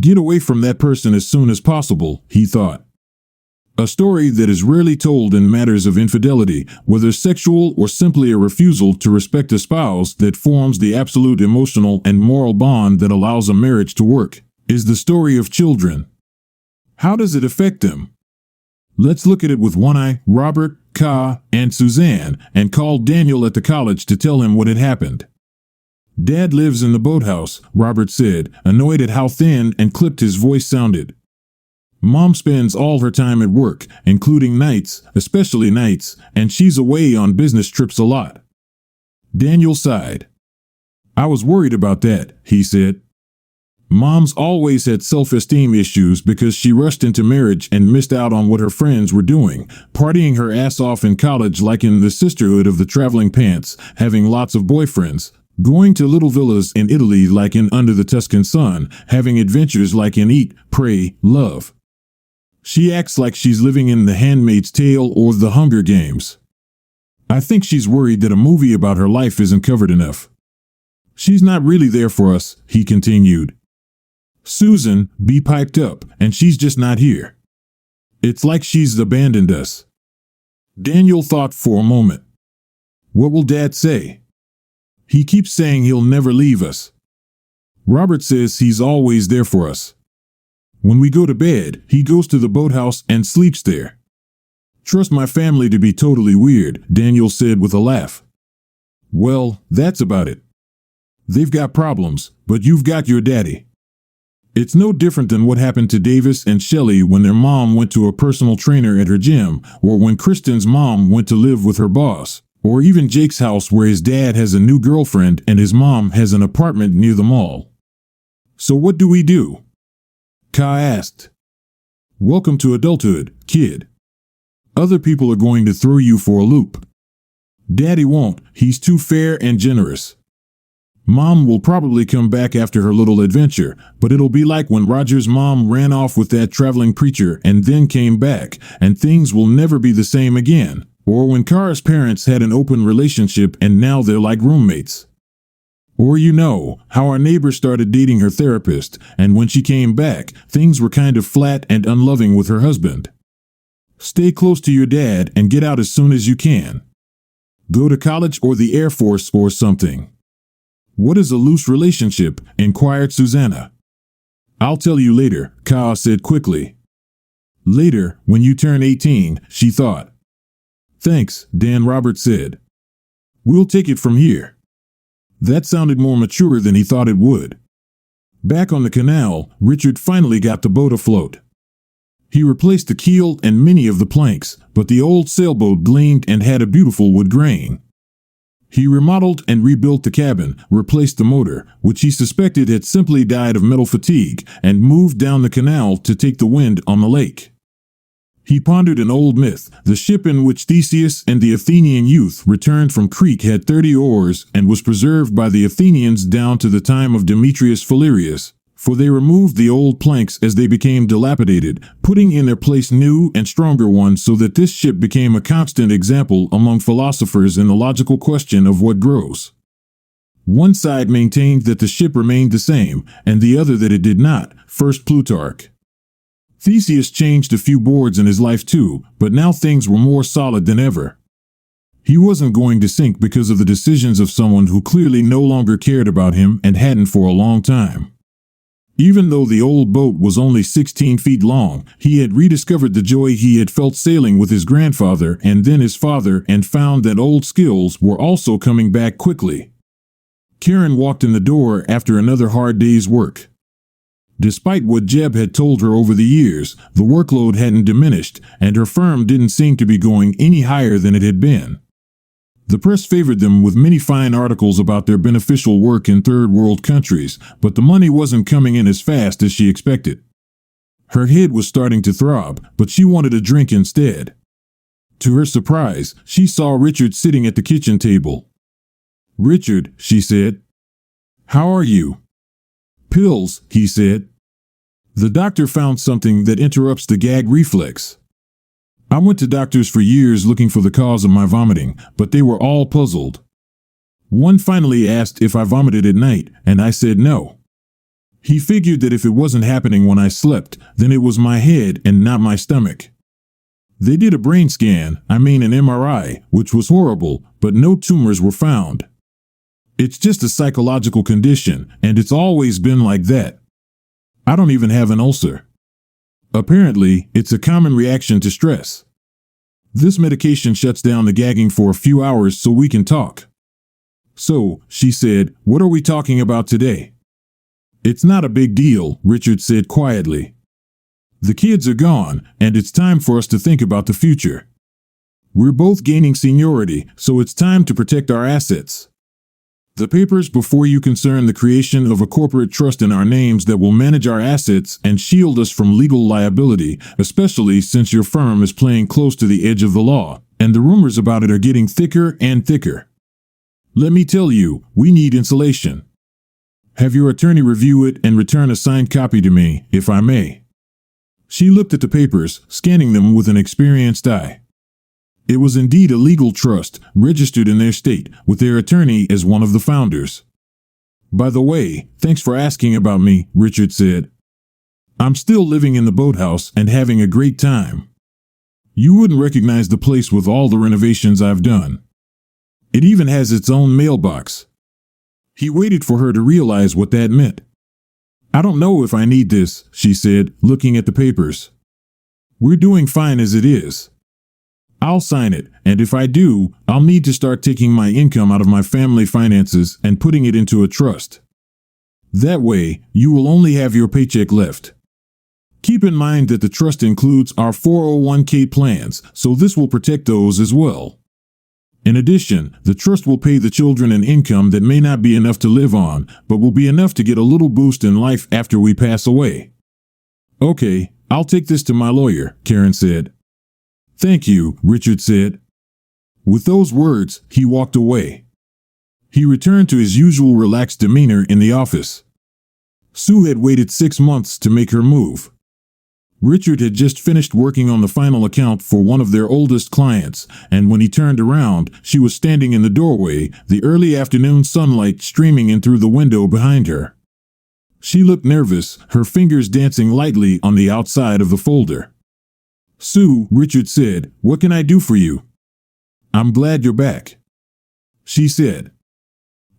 Get away from that person as soon as possible, he thought. A story that is rarely told in matters of infidelity, whether sexual or simply a refusal to respect a spouse that forms the absolute emotional and moral bond that allows a marriage to work, is the story of children. How does it affect them? Let's look at it with one eye, Robert, Ka, and Suzanne, and call Daniel at the college to tell him what had happened. Dad lives in the boathouse, Robert said, annoyed at how thin and clipped his voice sounded. Mom spends all her time at work, including nights, especially nights, and she's away on business trips a lot. Daniel sighed. I was worried about that, he said. Mom's always had self-esteem issues because she rushed into marriage and missed out on what her friends were doing, partying her ass off in college like in the Sisterhood of the Traveling Pants, having lots of boyfriends, Going to little villas in Italy like in Under the Tuscan Sun, having adventures like in Eat, Pray, Love. She acts like she's living in The Handmaid's Tale or The Hunger Games. I think she's worried that a movie about her life isn't covered enough. She's not really there for us, he continued. Susan, be piped up, and she's just not here. It's like she's abandoned us. Daniel thought for a moment. What will Dad say? He keeps saying he'll never leave us. Robert says he's always there for us. When we go to bed, he goes to the boathouse and sleeps there. Trust my family to be totally weird, Daniel said with a laugh. Well, that's about it. They've got problems, but you've got your daddy. It's no different than what happened to Davis and Shelley when their mom went to a personal trainer at her gym, or when Kristen's mom went to live with her boss, or even Jake's house where his dad has a new girlfriend and his mom has an apartment near the mall. So what do we do? Ka asked. Welcome to adulthood, kid. Other people are going to throw you for a loop. Daddy won't, he's too fair and generous. Mom will probably come back after her little adventure, but it'll be like when Roger's mom ran off with that traveling preacher and then came back, and things will never be the same again. Or when Kara's parents had an open relationship and now they're like roommates. Or how our neighbor started dating her therapist, and when she came back, things were kind of flat and unloving with her husband. Stay close to your dad and get out as soon as you can. Go to college or the Air Force or something. What is a loose relationship? Inquired Susanna. I'll tell you later, Ka said quickly. Later, when you turn 18, she thought. Thanks, Dan Robert said. We'll take it from here. That sounded more mature than he thought it would. Back on the canal, Richard finally got the boat afloat. He replaced the keel and many of the planks, but the old sailboat gleamed and had a beautiful wood grain. He remodeled and rebuilt the cabin, replaced the motor, which he suspected had simply died of metal fatigue, and moved down the canal to take the wind on the lake. He pondered an old myth. The ship in which Theseus and the Athenian youth returned from Crete had 30 oars and was preserved by the Athenians down to the time of Demetrius Phalereus, for they removed the old planks as they became dilapidated, putting in their place new and stronger ones, so that this ship became a constant example among philosophers in the logical question of what grows. One side maintained that the ship remained the same, and the other that it did not, first Plutarch. Theseus changed a few boards in his life too, but now things were more solid than ever. He wasn't going to sink because of the decisions of someone who clearly no longer cared about him and hadn't for a long time. Even though the old boat was only 16 feet long, he had rediscovered the joy he had felt sailing with his grandfather and then his father, and found that old skills were also coming back quickly. Karen walked in the door after another hard day's work. Despite what Jeb had told her over the years, the workload hadn't diminished, and her firm didn't seem to be going any higher than it had been. The press favored them with many fine articles about their beneficial work in third world countries, but the money wasn't coming in as fast as she expected. Her head was starting to throb, but she wanted a drink instead. To her surprise, she saw Richard sitting at the kitchen table. "Richard," she said. "How are you?" "Pills," he said. "The doctor found something that interrupts the gag reflex. I went to doctors for years looking for the cause of my vomiting, but they were all puzzled. One finally asked if I vomited at night, and I said no. He figured that if it wasn't happening when I slept, then it was my head and not my stomach. They did a brain scan, an MRI, which was horrible, but no tumors were found. It's just a psychological condition, and it's always been like that. I don't even have an ulcer. Apparently, it's a common reaction to stress. This medication shuts down the gagging for a few hours so we can talk." "So," she said, "what are we talking about today?" "It's not a big deal," Richard said quietly. "The kids are gone, and it's time for us to think about the future. We're both gaining seniority, so it's time to protect our assets. The papers before you concern the creation of a corporate trust in our names that will manage our assets and shield us from legal liability, especially since your firm is playing close to the edge of the law, and the rumors about it are getting thicker and thicker. Let me tell you, we need insulation. Have your attorney review it and return a signed copy to me, if I may." She looked at the papers, scanning them with an experienced eye. It was indeed a legal trust, registered in their state, with their attorney as one of the founders. "By the way, thanks for asking about me," Richard said. "I'm still living in the boathouse and having a great time. You wouldn't recognize the place with all the renovations I've done. It even has its own mailbox." He waited for her to realize what that meant. "I don't know if I need this," she said, looking at the papers. "We're doing fine as it is. I'll sign it, and if I do, I'll need to start taking my income out of my family finances and putting it into a trust. That way, you will only have your paycheck left. Keep in mind that the trust includes our 401k plans, so this will protect those as well. In addition, the trust will pay the children an income that may not be enough to live on, but will be enough to get a little boost in life after we pass away." "Okay, I'll take this to my lawyer," Karen said. "Thank you," Richard said. With those words, he walked away. He returned to his usual relaxed demeanor in the office. Sue had waited 6 months to make her move. Richard had just finished working on the final account for one of their oldest clients, and when he turned around, she was standing in the doorway, the early afternoon sunlight streaming in through the window behind her. She looked nervous, her fingers dancing lightly on the outside of the folder. "Sue," Richard said, "what can I do for you?" "I'm glad you're back," she said.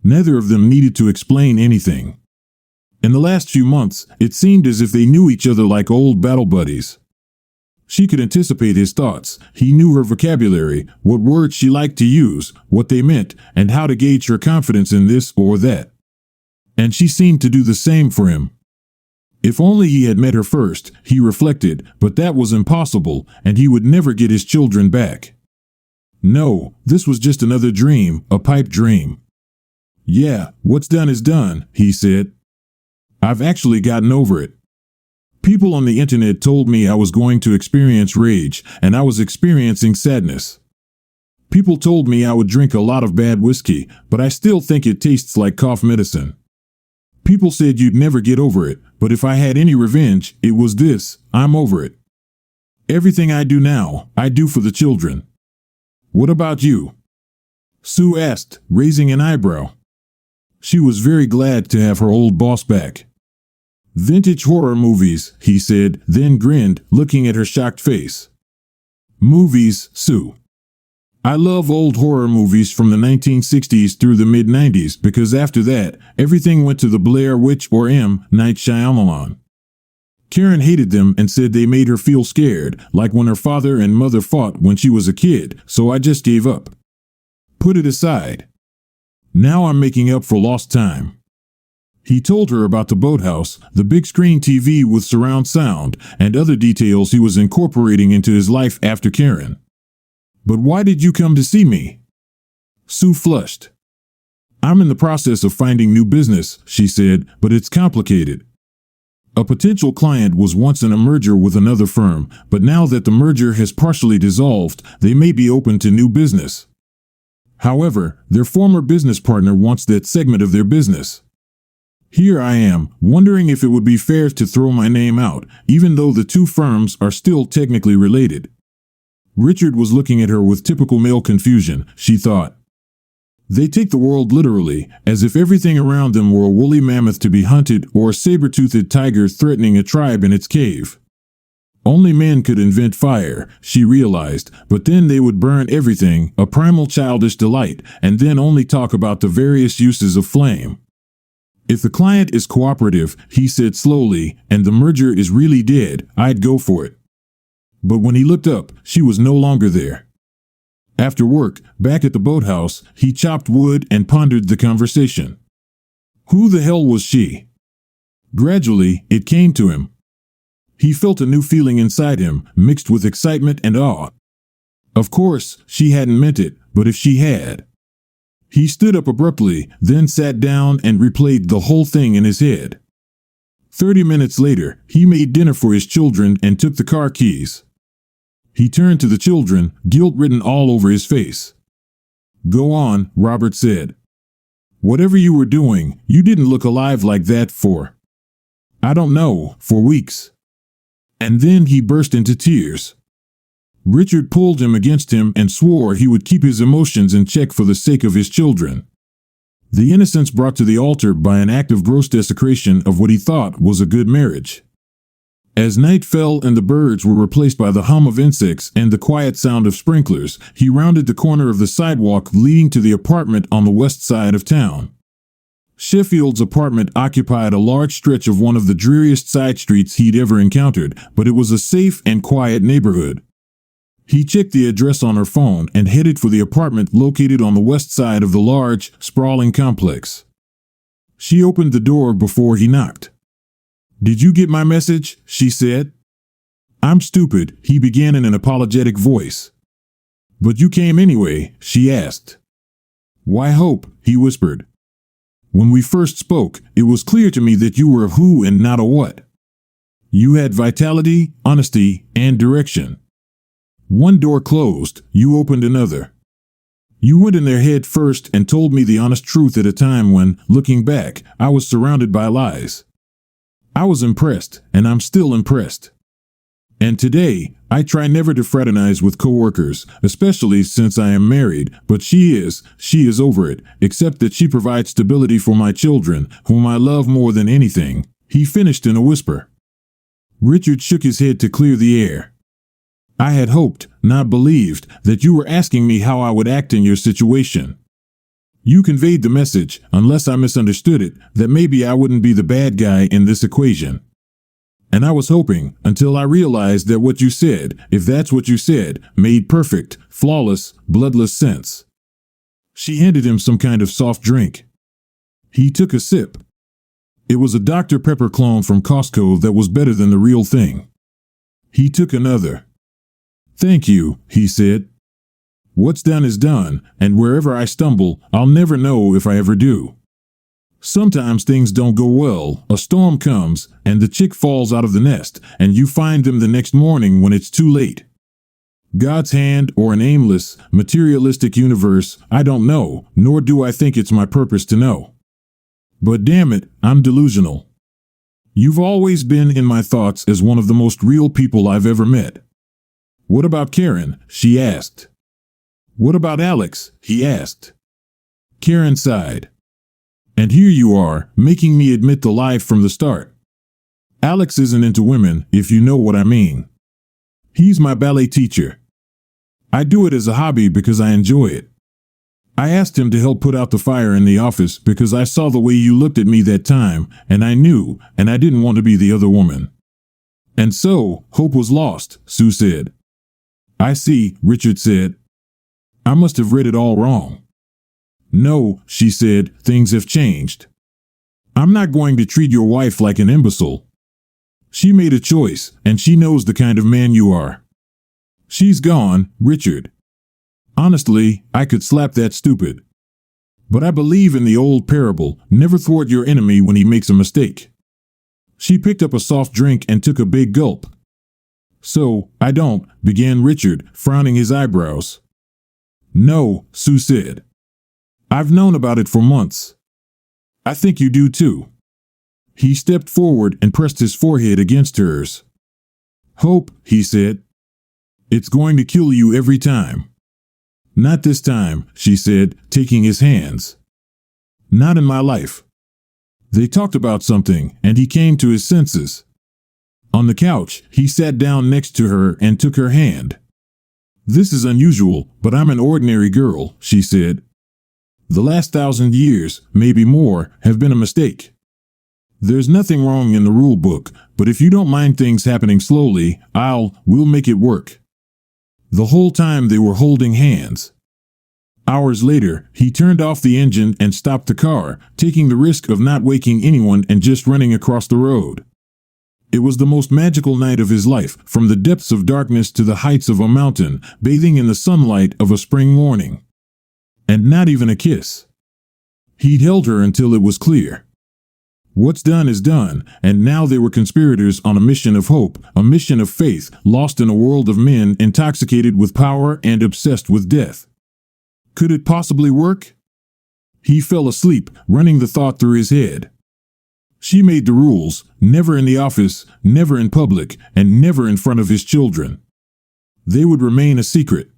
Neither of them needed to explain anything. In the last few months, it seemed as if they knew each other like old battle buddies. She could anticipate his thoughts. He knew her vocabulary, what words she liked to use, what they meant, and how to gauge her confidence in this or that. And she seemed to do the same for him. If only he had met her first, he reflected, but that was impossible, and he would never get his children back. No, this was just another dream, a pipe dream. "Yeah, what's done is done," he said. "I've actually gotten over it. People on the internet told me I was going to experience rage, and I was experiencing sadness. People told me I would drink a lot of bad whiskey, but I still think it tastes like cough medicine. People said you'd never get over it, but if I had any revenge, it was this. I'm over it. Everything I do now, I do for the children." "What about you?" Sue asked, raising an eyebrow. She was very glad to have her old boss back. "Vintage horror movies," he said, then grinned, looking at her shocked face. "Movies, Sue. I love old horror movies from the 1960s through the mid-90s because after that, everything went to the Blair Witch or M. Night Shyamalan. Karen hated them and said they made her feel scared, like when her father and mother fought when she was a kid, so I just gave up. Put it aside. Now I'm making up for lost time." He told her about the boathouse, the big screen TV with surround sound, and other details he was incorporating into his life after Karen. "But why did you come to see me?" Sue flushed. "I'm in the process of finding new business," she said, "but it's complicated. A potential client was once in a merger with another firm, but now that the merger has partially dissolved, they may be open to new business. However, their former business partner wants that segment of their business. Here I am, wondering if it would be fair to throw my name out, even though the two firms are still technically related." Richard was looking at her with typical male confusion, she thought. They take the world literally, as if everything around them were a woolly mammoth to be hunted or a saber-toothed tiger threatening a tribe in its cave. Only men could invent fire, she realized, but then they would burn everything, a primal childish delight, and then only talk about the various uses of flame. "If the client is cooperative," he said slowly, "and the merger is really dead, I'd go for it." But when he looked up, she was no longer there. After work, back at the boathouse, he chopped wood and pondered the conversation. Who the hell was she? Gradually, it came to him. He felt a new feeling inside him, mixed with excitement and awe. Of course, she hadn't meant it, but if she had. He stood up abruptly, then sat down and replayed the whole thing in his head. 30 minutes later, he made dinner for his children and took the car keys. He turned to the children, guilt written all over his face. "Go on," Robert said. Whatever you were doing, you didn't look alive like that for, I don't know, for weeks. And then he burst into tears. Richard pulled him against him and swore he would keep his emotions in check for the sake of his children. The innocence brought to the altar by an act of gross desecration of what he thought was a good marriage. As night fell and the birds were replaced by the hum of insects and the quiet sound of sprinklers, he rounded the corner of the sidewalk leading to the apartment on the west side of town. Sheffield's apartment occupied a large stretch of one of the dreariest side streets he'd ever encountered, but it was a safe and quiet neighborhood. He checked the address on her phone and headed for the apartment located on the west side of the large, sprawling complex. She opened the door before he knocked. "Did you get my message?" she said. "I'm stupid," he began in an apologetic voice. "But you came anyway," she asked. "Why hope?" he whispered. "When we first spoke, it was clear to me that you were a who and not a what. You had vitality, honesty, and direction. One door closed, you opened another. You went in there head first and told me the honest truth at a time when, looking back, I was surrounded by lies. I was impressed, and I'm still impressed. And today, I try never to fraternize with coworkers, especially since I am married, but she is over it, except that she provides stability for my children, whom I love more than anything," he finished in a whisper. Richard shook his head to clear the air. "I had hoped, not believed, that you were asking me how I would act in your situation. You conveyed the message, unless I misunderstood it, that maybe I wouldn't be the bad guy in this equation. And I was hoping, until I realized that what you said, if that's what you said, made perfect, flawless, bloodless sense." She handed him some kind of soft drink. He took a sip. It was a Dr. Pepper clone from Costco that was better than the real thing. He took another. "Thank you," he said. "What's done is done, and wherever I stumble, I'll never know if I ever do. Sometimes things don't go well, a storm comes, and the chick falls out of the nest, and you find them the next morning when it's too late. God's hand or an aimless, materialistic universe, I don't know, nor do I think it's my purpose to know. But damn it, I'm delusional. You've always been in my thoughts as one of the most real people I've ever met." "What about Karen?" she asked. "What about Alex?" he asked. Karen sighed. "And here you are, making me admit the lie from the start. Alex isn't into women, if you know what I mean. He's my ballet teacher. I do it as a hobby because I enjoy it. I asked him to help put out the fire in the office because I saw the way you looked at me that time, and I knew, and I didn't want to be the other woman. And so, hope was lost," Sue said. "I see," Richard said. "I must have read it all wrong." "No," she said, "things have changed. I'm not going to treat your wife like an imbecile. She made a choice, and she knows the kind of man you are. She's gone, Richard. Honestly, I could slap that stupid. But I believe in the old parable, never thwart your enemy when he makes a mistake." She picked up a soft drink and took a big gulp. "So, I don't," began Richard, frowning his eyebrows. "No," Sue said. "I've known about it for months. I think you do too." He stepped forward and pressed his forehead against hers. "Hope," he said. "It's going to kill you every time." "Not this time," she said, taking his hands. "Not in my life." They talked about something, and he came to his senses. On the couch, he sat down next to her and took her hand. "This is unusual, but I'm an ordinary girl," she said. "The last 1,000 years, maybe more, have been a mistake. There's nothing wrong in the rule book, but if you don't mind things happening slowly, we'll make it work." The whole time they were holding hands. Hours later, he turned off the engine and stopped the car, taking the risk of not waking anyone and just running across the road. It was the most magical night of his life, from the depths of darkness to the heights of a mountain, bathing in the sunlight of a spring morning. And not even a kiss. He'd held her until it was clear. What's done is done, and now they were conspirators on a mission of hope, a mission of faith, lost in a world of men intoxicated with power and obsessed with death. Could it possibly work? He fell asleep, running the thought through his head. She made the rules, never in the office, never in public, and never in front of his children. They would remain a secret.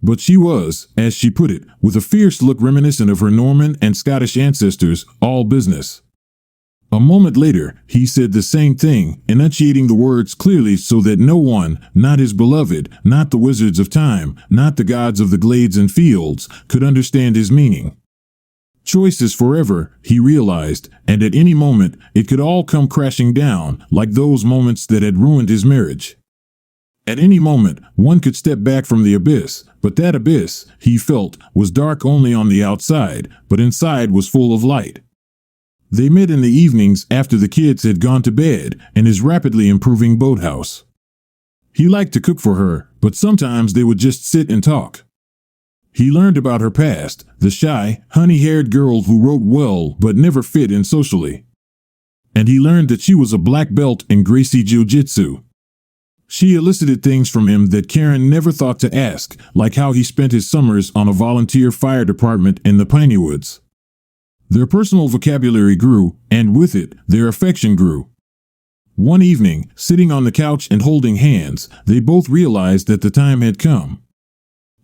But she was, as she put it, with a fierce look reminiscent of her Norman and Scottish ancestors, all business. A moment later, he said the same thing, enunciating the words clearly so that no one, not his beloved, not the wizards of time, not the gods of the glades and fields, could understand his meaning. Choice is forever, he realized, and at any moment, it could all come crashing down, like those moments that had ruined his marriage. At any moment, one could step back from the abyss, but that abyss, he felt, was dark only on the outside, but inside was full of light. They met in the evenings after the kids had gone to bed in his rapidly improving boathouse. He liked to cook for her, but sometimes they would just sit and talk. He learned about her past, the shy, honey-haired girl who wrote well but never fit in socially. And he learned that she was a black belt in Gracie Jiu-Jitsu. She elicited things from him that Karen never thought to ask, like how he spent his summers on a volunteer fire department in the Piney Woods. Their personal vocabulary grew, and with it, their affection grew. One evening, sitting on the couch and holding hands, they both realized that the time had come.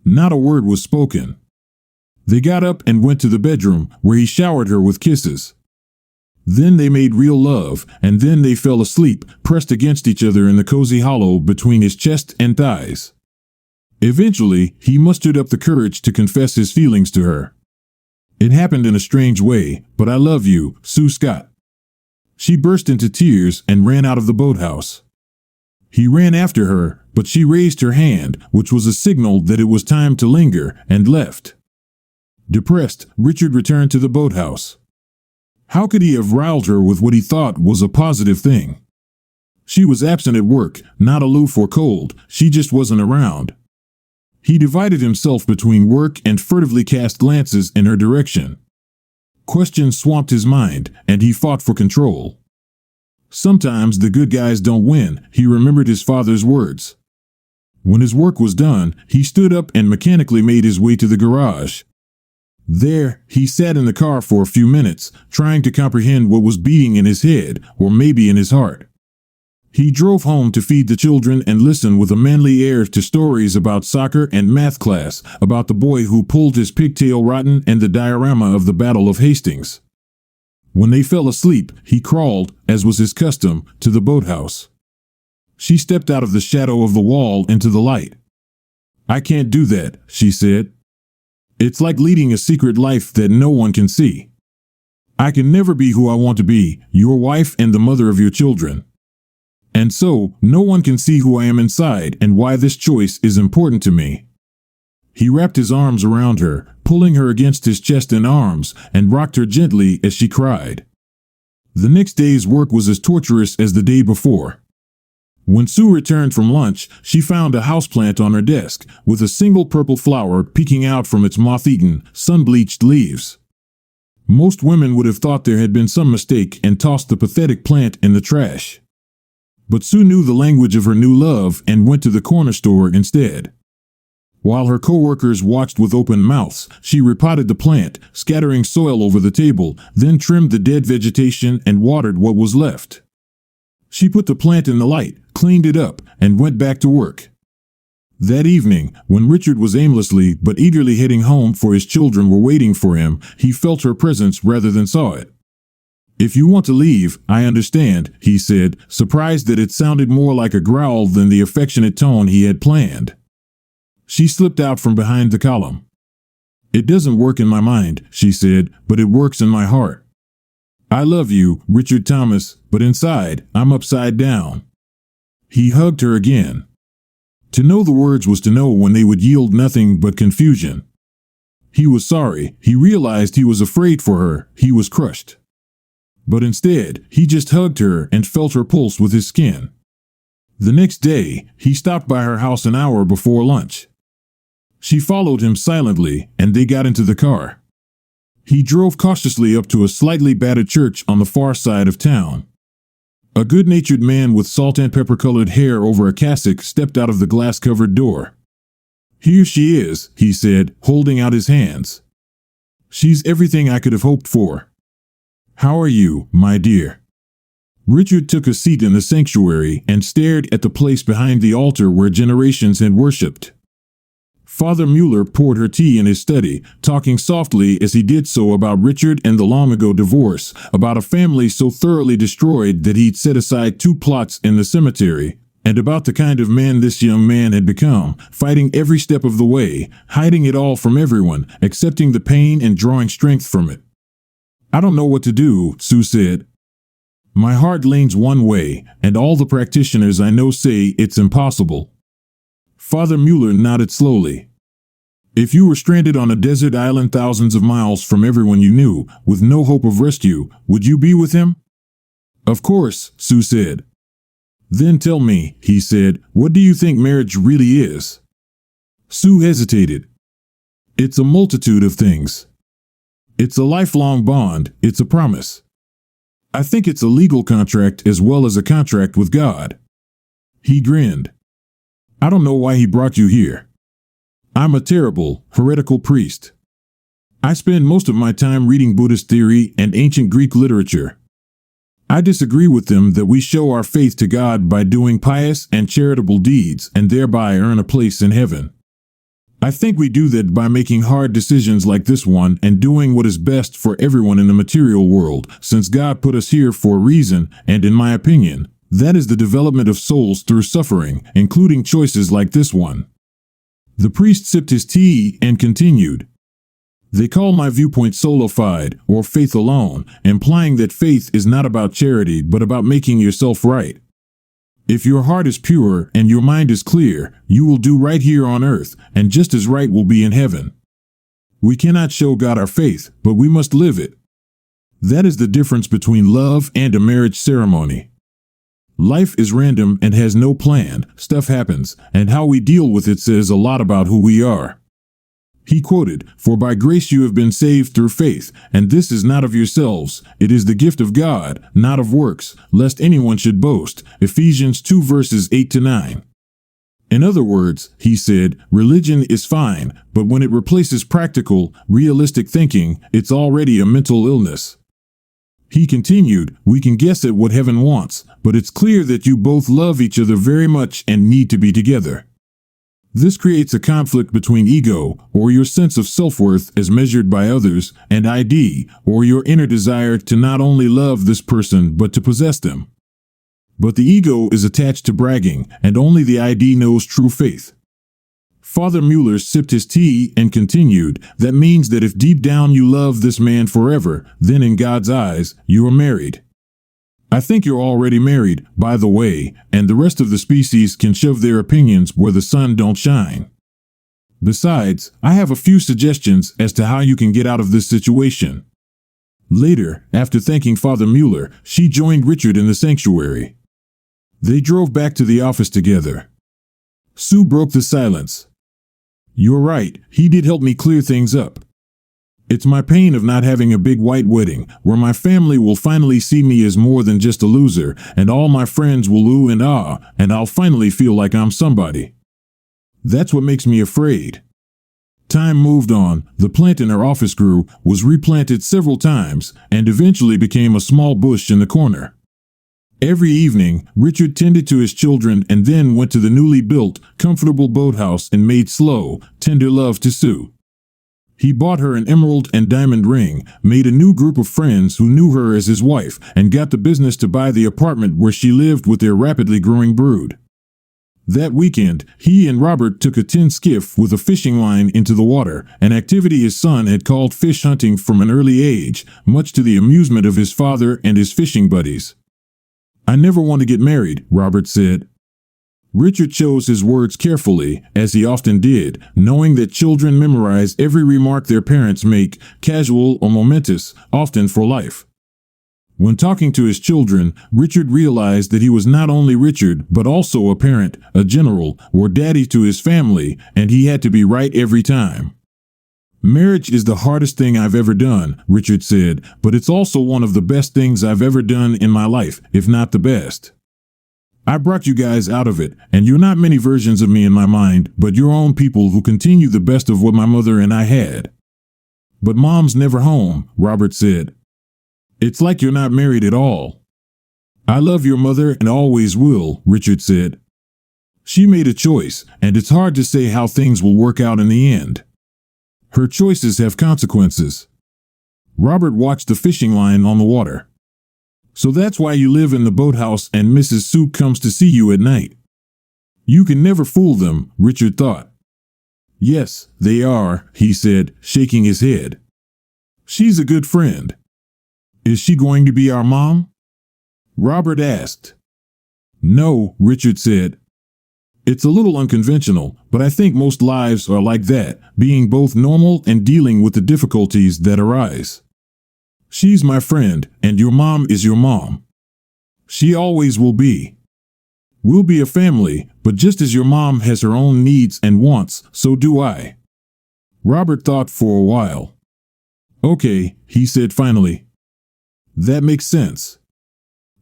Not a word was spoken. They got up and went to the bedroom, where he showered her with kisses. Then they made real love, and then they fell asleep, pressed against each other in the cozy hollow between his chest and thighs. Eventually, he mustered up the courage to confess his feelings to her. It happened in a strange way, but I love you, Sue Scott. She burst into tears and ran out of the boathouse. He ran after her, but she raised her hand, which was a signal that it was time to linger, and left. Depressed, Richard returned to the boathouse. How could he have riled her with what he thought was a positive thing? She was absent at work, not aloof or cold, she just wasn't around. He divided himself between work and furtively cast glances in her direction. Questions swamped his mind, and he fought for control. Sometimes the good guys don't win, he remembered his father's words. When his work was done, he stood up and mechanically made his way to the garage. There, he sat in the car for a few minutes, trying to comprehend what was beating in his head, or maybe in his heart. He drove home to feed the children and listen with a manly air to stories about soccer and math class, about the boy who pulled his pigtail rotten and the diorama of the Battle of Hastings. When they fell asleep, he crawled, as was his custom, to the boathouse. She stepped out of the shadow of the wall into the light. I can't do that, she said. It's like leading a secret life that no one can see. I can never be who I want to be, your wife and the mother of your children. And so, no one can see who I am inside and why this choice is important to me. He wrapped his arms around her, pulling her against his chest and arms, and rocked her gently as she cried. The next day's work was as torturous as the day before. When Sue returned from lunch, she found a houseplant on her desk, with a single purple flower peeking out from its moth-eaten, sun-bleached leaves. Most women would have thought there had been some mistake and tossed the pathetic plant in the trash. But Sue knew the language of her new love and went to the corner store instead. While her co-workers watched with open mouths, she repotted the plant, scattering soil over the table, then trimmed the dead vegetation and watered what was left. She put the plant in the light, cleaned it up, and went back to work. That evening, when Richard was aimlessly but eagerly heading home for his children were waiting for him, he felt her presence rather than saw it. If you want to leave, I understand, he said, surprised that it sounded more like a growl than the affectionate tone he had planned. She slipped out from behind the column. It doesn't work in my mind, she said, but it works in my heart. I love you, Richard Thomas, but inside, I'm upside down. He hugged her again. To know the words was to know when they would yield nothing but confusion. He was sorry, he realized he was afraid for her, he was crushed. But instead, he just hugged her and felt her pulse with his skin. The next day, he stopped by her house an hour before lunch. She followed him silently, and they got into the car. He drove cautiously up to a slightly battered church on the far side of town. A good-natured man with salt and pepper-colored hair over a cassock stepped out of the glass-covered door. Here she is, he said, holding out his hands. She's everything I could have hoped for. How are you, my dear? Richard took a seat in the sanctuary and stared at the place behind the altar where generations had worshipped. Father Mueller poured her tea in his study, talking softly as he did so about Richard and the long-ago divorce, about a family so thoroughly destroyed that he'd set aside 2 plots in the cemetery, and about the kind of man this young man had become, fighting every step of the way, hiding it all from everyone, accepting the pain and drawing strength from it. I don't know what to do, Sue said. My heart leans one way, and all the practitioners I know say it's impossible. Father Mueller nodded slowly. If you were stranded on a desert island thousands of miles from everyone you knew, with no hope of rescue, would you be with him? Of course, Sue said. Then tell me, he said, what do you think marriage really is? Sue hesitated. It's a multitude of things. It's a lifelong bond, it's a promise. I think it's a legal contract as well as a contract with God. He grinned. I don't know why he brought you here. I'm a terrible, heretical priest. I spend most of my time reading Buddhist theory and ancient Greek literature. I disagree with them that we show our faith to God by doing pious and charitable deeds and thereby earn a place in heaven. I think we do that by making hard decisions like this one and doing what is best for everyone in the material world, since God put us here for a reason, and in my opinion, that is the development of souls through suffering, including choices like this one. The priest sipped his tea and continued. They call my viewpoint sola fide, or faith alone, implying that faith is not about charity but about making yourself right. If your heart is pure and your mind is clear, you will do right here on earth, and just as right will be in heaven. We cannot show God our faith, but we must live it. That is the difference between love and a marriage ceremony. Life is random and has no plan, stuff happens, and how we deal with it says a lot about who we are. He quoted, "For by grace you have been saved through faith, and this is not of yourselves, it is the gift of God, not of works, lest anyone should boast." Ephesians 2 verses 8-9. In other words, he said, religion is fine, but when it replaces practical, realistic thinking, it's already a mental illness. He continued, we can guess at what heaven wants, but it's clear that you both love each other very much and need to be together. This creates a conflict between ego, or your sense of self-worth as measured by others, and ID, or your inner desire to not only love this person but to possess them. But the ego is attached to bragging, and only the ID knows true faith. Father Mueller sipped his tea and continued, that means that if deep down you love this man forever, then in God's eyes, you are married. I think you're already married, by the way, and the rest of the species can shove their opinions where the sun don't shine. Besides, I have a few suggestions as to how you can get out of this situation. Later, after thanking Father Mueller, she joined Richard in the sanctuary. They drove back to the office together. Sue broke the silence. You're right, he did help me clear things up. It's my pain of not having a big white wedding, where my family will finally see me as more than just a loser, and all my friends will ooh and ah, and I'll finally feel like I'm somebody. That's what makes me afraid. Time moved on, the plant in her office grew, was replanted several times, and eventually became a small bush in the corner. Every evening, Richard tended to his children and then went to the newly built, comfortable boathouse and made slow, tender love to Sue. He bought her an emerald and diamond ring, made a new group of friends who knew her as his wife, and got the business to buy the apartment where she lived with their rapidly growing brood. That weekend, he and Robert took a tin skiff with a fishing line into the water, an activity his son had called fish hunting from an early age, much to the amusement of his father and his fishing buddies. I never want to get married, Robert said. Richard chose his words carefully, as he often did, knowing that children memorize every remark their parents make, casual or momentous, often for life. When talking to his children, Richard realized that he was not only Richard, but also a parent, a general, or daddy to his family, and he had to be right every time. Marriage is the hardest thing I've ever done, Richard said, but it's also one of the best things I've ever done in my life, if not the best. I brought you guys out of it, and you're not many versions of me in my mind, but your own people who continue the best of what my mother and I had. But Mom's never home, Robert said. It's like you're not married at all. I love your mother and always will, Richard said. She made a choice, and it's hard to say how things will work out in the end. Her choices have consequences. Robert watched the fishing line on the water. So that's why you live in the boathouse and Mrs. Soup comes to see you at night. You can never fool them, Richard thought. Yes, they are, he said, shaking his head. She's a good friend. Is she going to be our mom? Robert asked. No, Richard said. It's a little unconventional, but I think most lives are like that, being both normal and dealing with the difficulties that arise. She's my friend, and your mom is your mom. She always will be. We'll be a family, but just as your mom has her own needs and wants, so do I. Robert thought for a while. Okay, he said finally. That makes sense.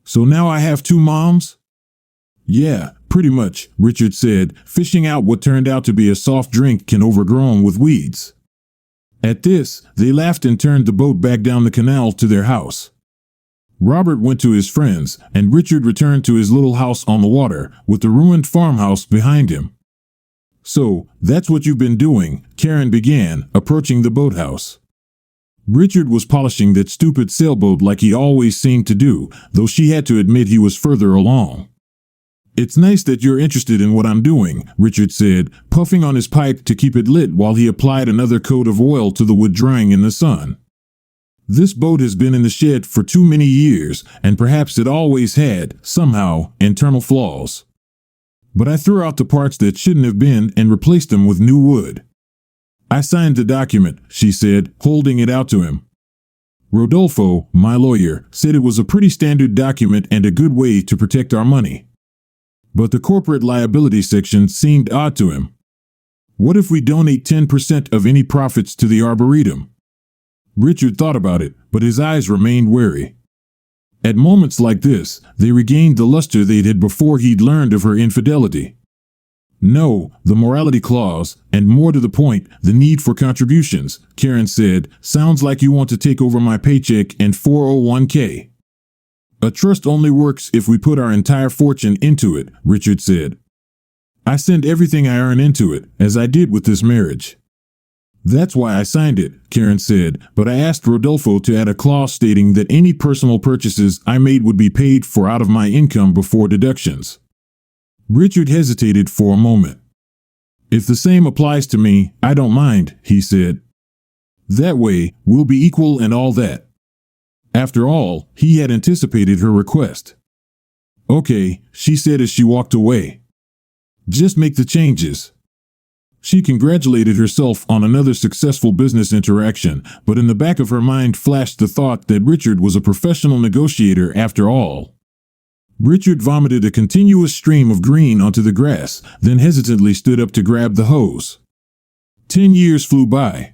So now I have two moms? Yeah, pretty much, Richard said, fishing out what turned out to be a soft drink can overgrown with weeds. At this, they laughed and turned the boat back down the canal to their house. Robert went to his friends, and Richard returned to his little house on the water, with the ruined farmhouse behind him. So, that's what you've been doing, Karen began, approaching the boathouse. Richard was polishing that stupid sailboat like he always seemed to do, though she had to admit he was further along. It's nice that you're interested in what I'm doing, Richard said, puffing on his pipe to keep it lit while he applied another coat of oil to the wood drying in the sun. This boat has been in the shed for too many years, and perhaps it always had, somehow, internal flaws. But I threw out the parts that shouldn't have been and replaced them with new wood. I signed the document, she said, holding it out to him. Rodolfo, my lawyer, said it was a pretty standard document and a good way to protect our money. But the corporate liability section seemed odd to him. What if we donate 10% of any profits to the Arboretum? Richard thought about it, but his eyes remained wary. At moments like this, they regained the luster they'd had before he'd learned of her infidelity. No, the morality clause, and more to the point, the need for contributions, Karen said, sounds like you want to take over my paycheck and 401k. A trust only works if we put our entire fortune into it, Richard said. I send everything I earn into it, as I did with this marriage. That's why I signed it, Karen said, but I asked Rodolfo to add a clause stating that any personal purchases I made would be paid for out of my income before deductions. Richard hesitated for a moment. If the same applies to me, I don't mind, he said. That way, we'll be equal and all that. After all, he had anticipated her request. Okay, she said as she walked away. Just make the changes. She congratulated herself on another successful business interaction, but in the back of her mind flashed the thought that Richard was a professional negotiator after all. Richard vomited a continuous stream of green onto the grass, then hesitantly stood up to grab the hose. 10 years flew by.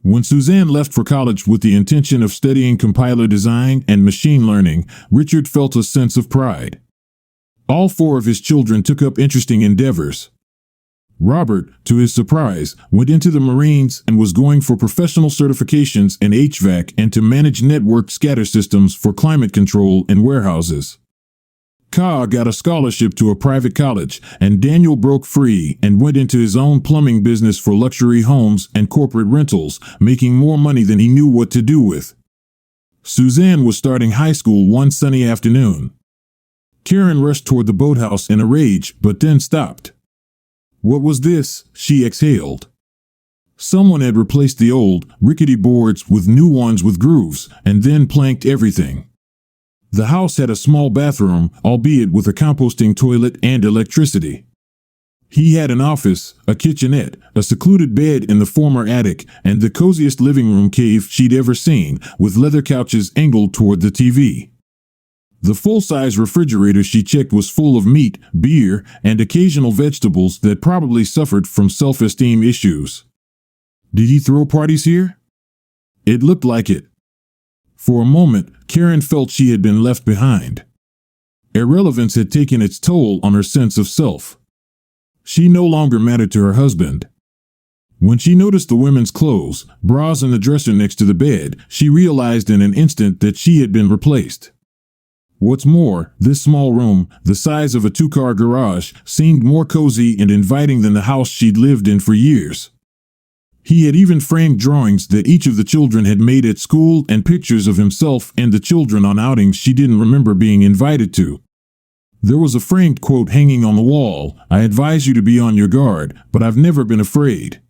When Suzanne left for college with the intention of studying compiler design and machine learning, Richard felt a sense of pride. All 4 of his children took up interesting endeavors. Robert, to his surprise, went into the Marines and was going for professional certifications in HVAC and to manage networked scatter systems for climate control in warehouses. Ka got a scholarship to a private college, and Daniel broke free and went into his own plumbing business for luxury homes and corporate rentals, making more money than he knew what to do with. Suzanne was starting high school one sunny afternoon. Karen rushed toward the boathouse in a rage, but then stopped. What was this? She exhaled. Someone had replaced the old, rickety boards with new ones with grooves, and then planked everything. The house had a small bathroom, albeit with a composting toilet and electricity. He had an office, a kitchenette, a secluded bed in the former attic, and the coziest living room cave she'd ever seen, with leather couches angled toward the TV. The full-size refrigerator she checked was full of meat, beer, and occasional vegetables that probably suffered from self-esteem issues. Did he throw parties here? It looked like it. For a moment, Karen felt she had been left behind. Irrelevance had taken its toll on her sense of self. She no longer mattered to her husband. When she noticed the women's clothes, bras in the dresser next to the bed, she realized in an instant that she had been replaced. What's more, this small room, the size of a two-car garage, seemed more cozy and inviting than the house she'd lived in for years. He had even framed drawings that each of the children had made at school and pictures of himself and the children on outings she didn't remember being invited to. There was a framed quote hanging on the wall: "I advise you to be on your guard, but I've never been afraid.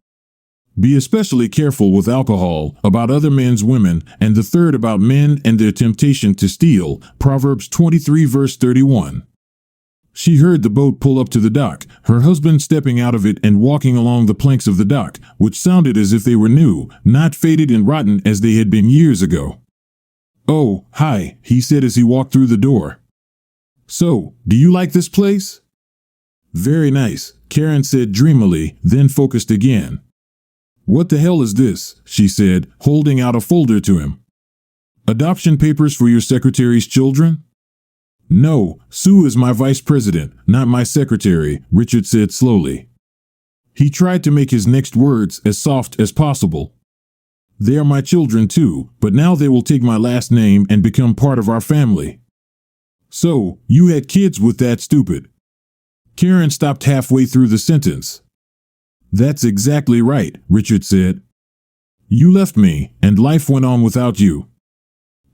Be especially careful with alcohol, about other men's women, and the third about men and their temptation to steal." Proverbs 23 verse 31. She heard the boat pull up to the dock, her husband stepping out of it and walking along the planks of the dock, which sounded as if they were new, not faded and rotten as they had been years ago. "Oh, hi," he said as he walked through the door. "So, do you like this place?" "Very nice," Karen said dreamily, then focused again. "What the hell is this?" she said, holding out a folder to him. "Adoption papers for your secretary's children?" "No, Sue is my vice president, not my secretary," Richard said slowly. He tried to make his next words as soft as possible. "They are my children too, but now they will take my last name and become part of our family." "So, you had kids with that stupid?" Karen stopped halfway through the sentence. "That's exactly right," Richard said. "You left me, and life went on without you."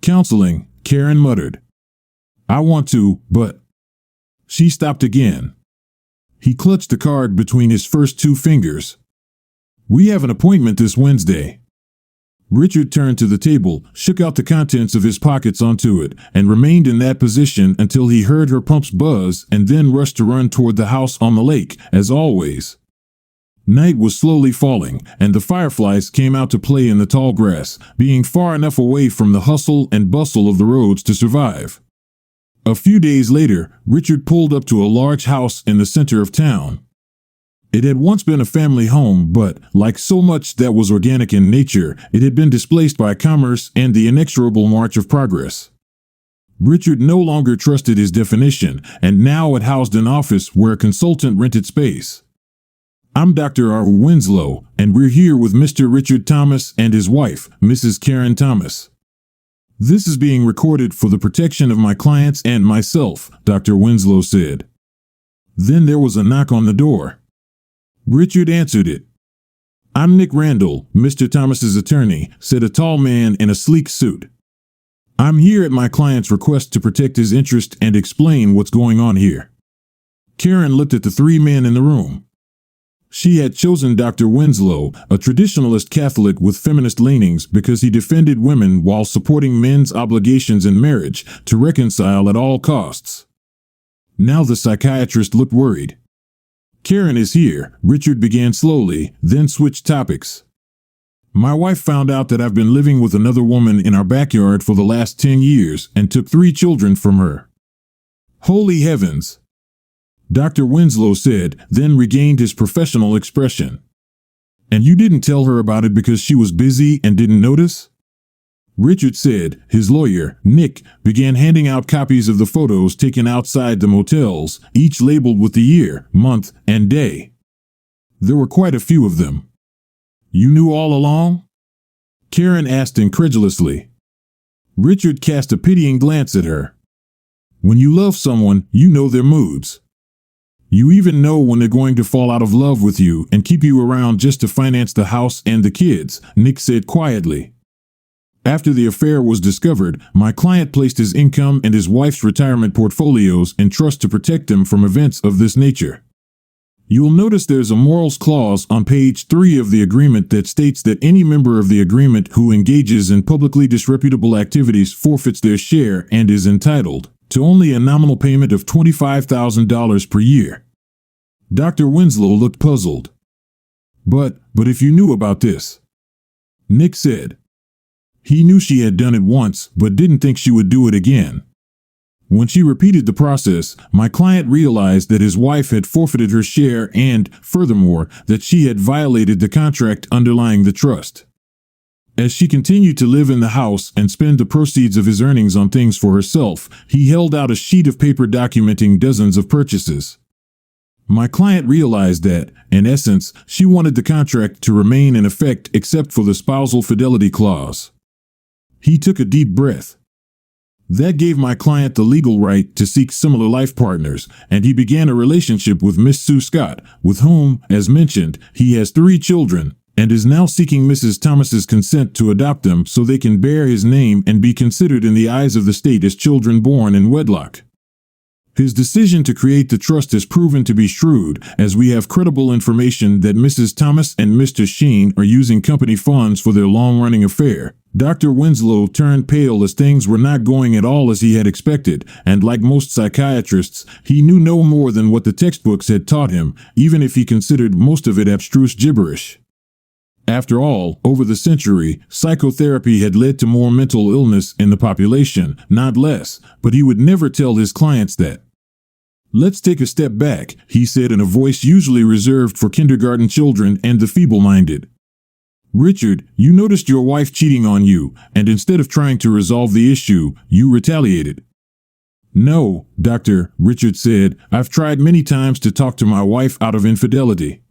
"Counseling," Karen muttered. "I want to, but..." She stopped again. He clutched the card between his first two fingers. "We have an appointment this Wednesday." Richard turned to the table, shook out the contents of his pockets onto it, and remained in that position until he heard her pumps buzz and then rushed to run toward the house on the lake, as always. Night was slowly falling, and the fireflies came out to play in the tall grass, being far enough away from the hustle and bustle of the roads to survive. A few days later, Richard pulled up to a large house in the center of town. It had once been a family home, but, like so much that was organic in nature, it had been displaced by commerce and the inexorable march of progress. Richard no longer trusted his definition, and now it housed an office where a consultant rented space. "I'm Dr. R. Winslow, and we're here with Mr. Richard Thomas and his wife, Mrs. Karen Thomas. This is being recorded for the protection of my clients and myself," Dr. Winslow said. Then there was a knock on the door. Richard answered it. "I'm Nick Randall, Mr. Thomas's attorney," said a tall man in a sleek suit. "I'm here at my client's request to protect his interest and explain what's going on here." Karen looked at the three men in the room. She had chosen Dr. Winslow, a traditionalist Catholic with feminist leanings, because he defended women while supporting men's obligations in marriage to reconcile at all costs. Now the psychiatrist looked worried. "Karen is here," Richard began slowly, then switched topics. "My wife found out that I've been living with another woman in our backyard for the last 10 years and took 3 children from her." "Holy heavens!" Dr. Winslow said, then regained his professional expression. "And you didn't tell her about it because she was busy and didn't notice?" Richard said. His lawyer, Nick, began handing out copies of the photos taken outside the motels, each labeled with the year, month, and day. There were quite a few of them. "You knew all along?" Karen asked incredulously. Richard cast a pitying glance at her. "When you love someone, you know their moods. You even know when they're going to fall out of love with you and keep you around just to finance the house and the kids," Nick said quietly. "After the affair was discovered, my client placed his income and his wife's retirement portfolios in trust to protect them from events of this nature. You'll notice there's a morals clause on page 3 of the agreement that states that any member of the agreement who engages in publicly disreputable activities forfeits their share and is entitled to only a nominal payment of $25,000 per year." Dr. Winslow looked puzzled. But if you knew about this," Nick said. He knew she had done it once, but didn't think she would do it again. When she repeated the process, my client realized that his wife had forfeited her share and, furthermore, that she had violated the contract underlying the trust. As she continued to live in the house and spend the proceeds of his earnings on things for herself, he held out a sheet of paper documenting dozens of purchases. My client realized that, in essence, she wanted the contract to remain in effect except for the spousal fidelity clause. He took a deep breath. That gave my client the legal right to seek similar life partners, and he began a relationship with Miss Sue Scott, with whom, as mentioned, he has 3 children, and is now seeking Mrs. Thomas's consent to adopt them so they can bear his name and be considered in the eyes of the state as children born in wedlock. His decision to create the trust has proven to be shrewd, as we have credible information that Mrs. Thomas and Mr. Sheen are using company funds for their long-running affair. Dr. Winslow turned pale as things were not going at all as he had expected, and like most psychiatrists, he knew no more than what the textbooks had taught him, even if he considered most of it abstruse gibberish. After all, over the century, psychotherapy had led to more mental illness in the population, not less, but he would never tell his clients that. "Let's take a step back," he said in a voice usually reserved for kindergarten children and the feeble-minded. "Richard, you noticed your wife cheating on you, and instead of trying to resolve the issue, you retaliated." "No, Doctor," Richard said, "I've tried many times to talk to my wife out of infidelity.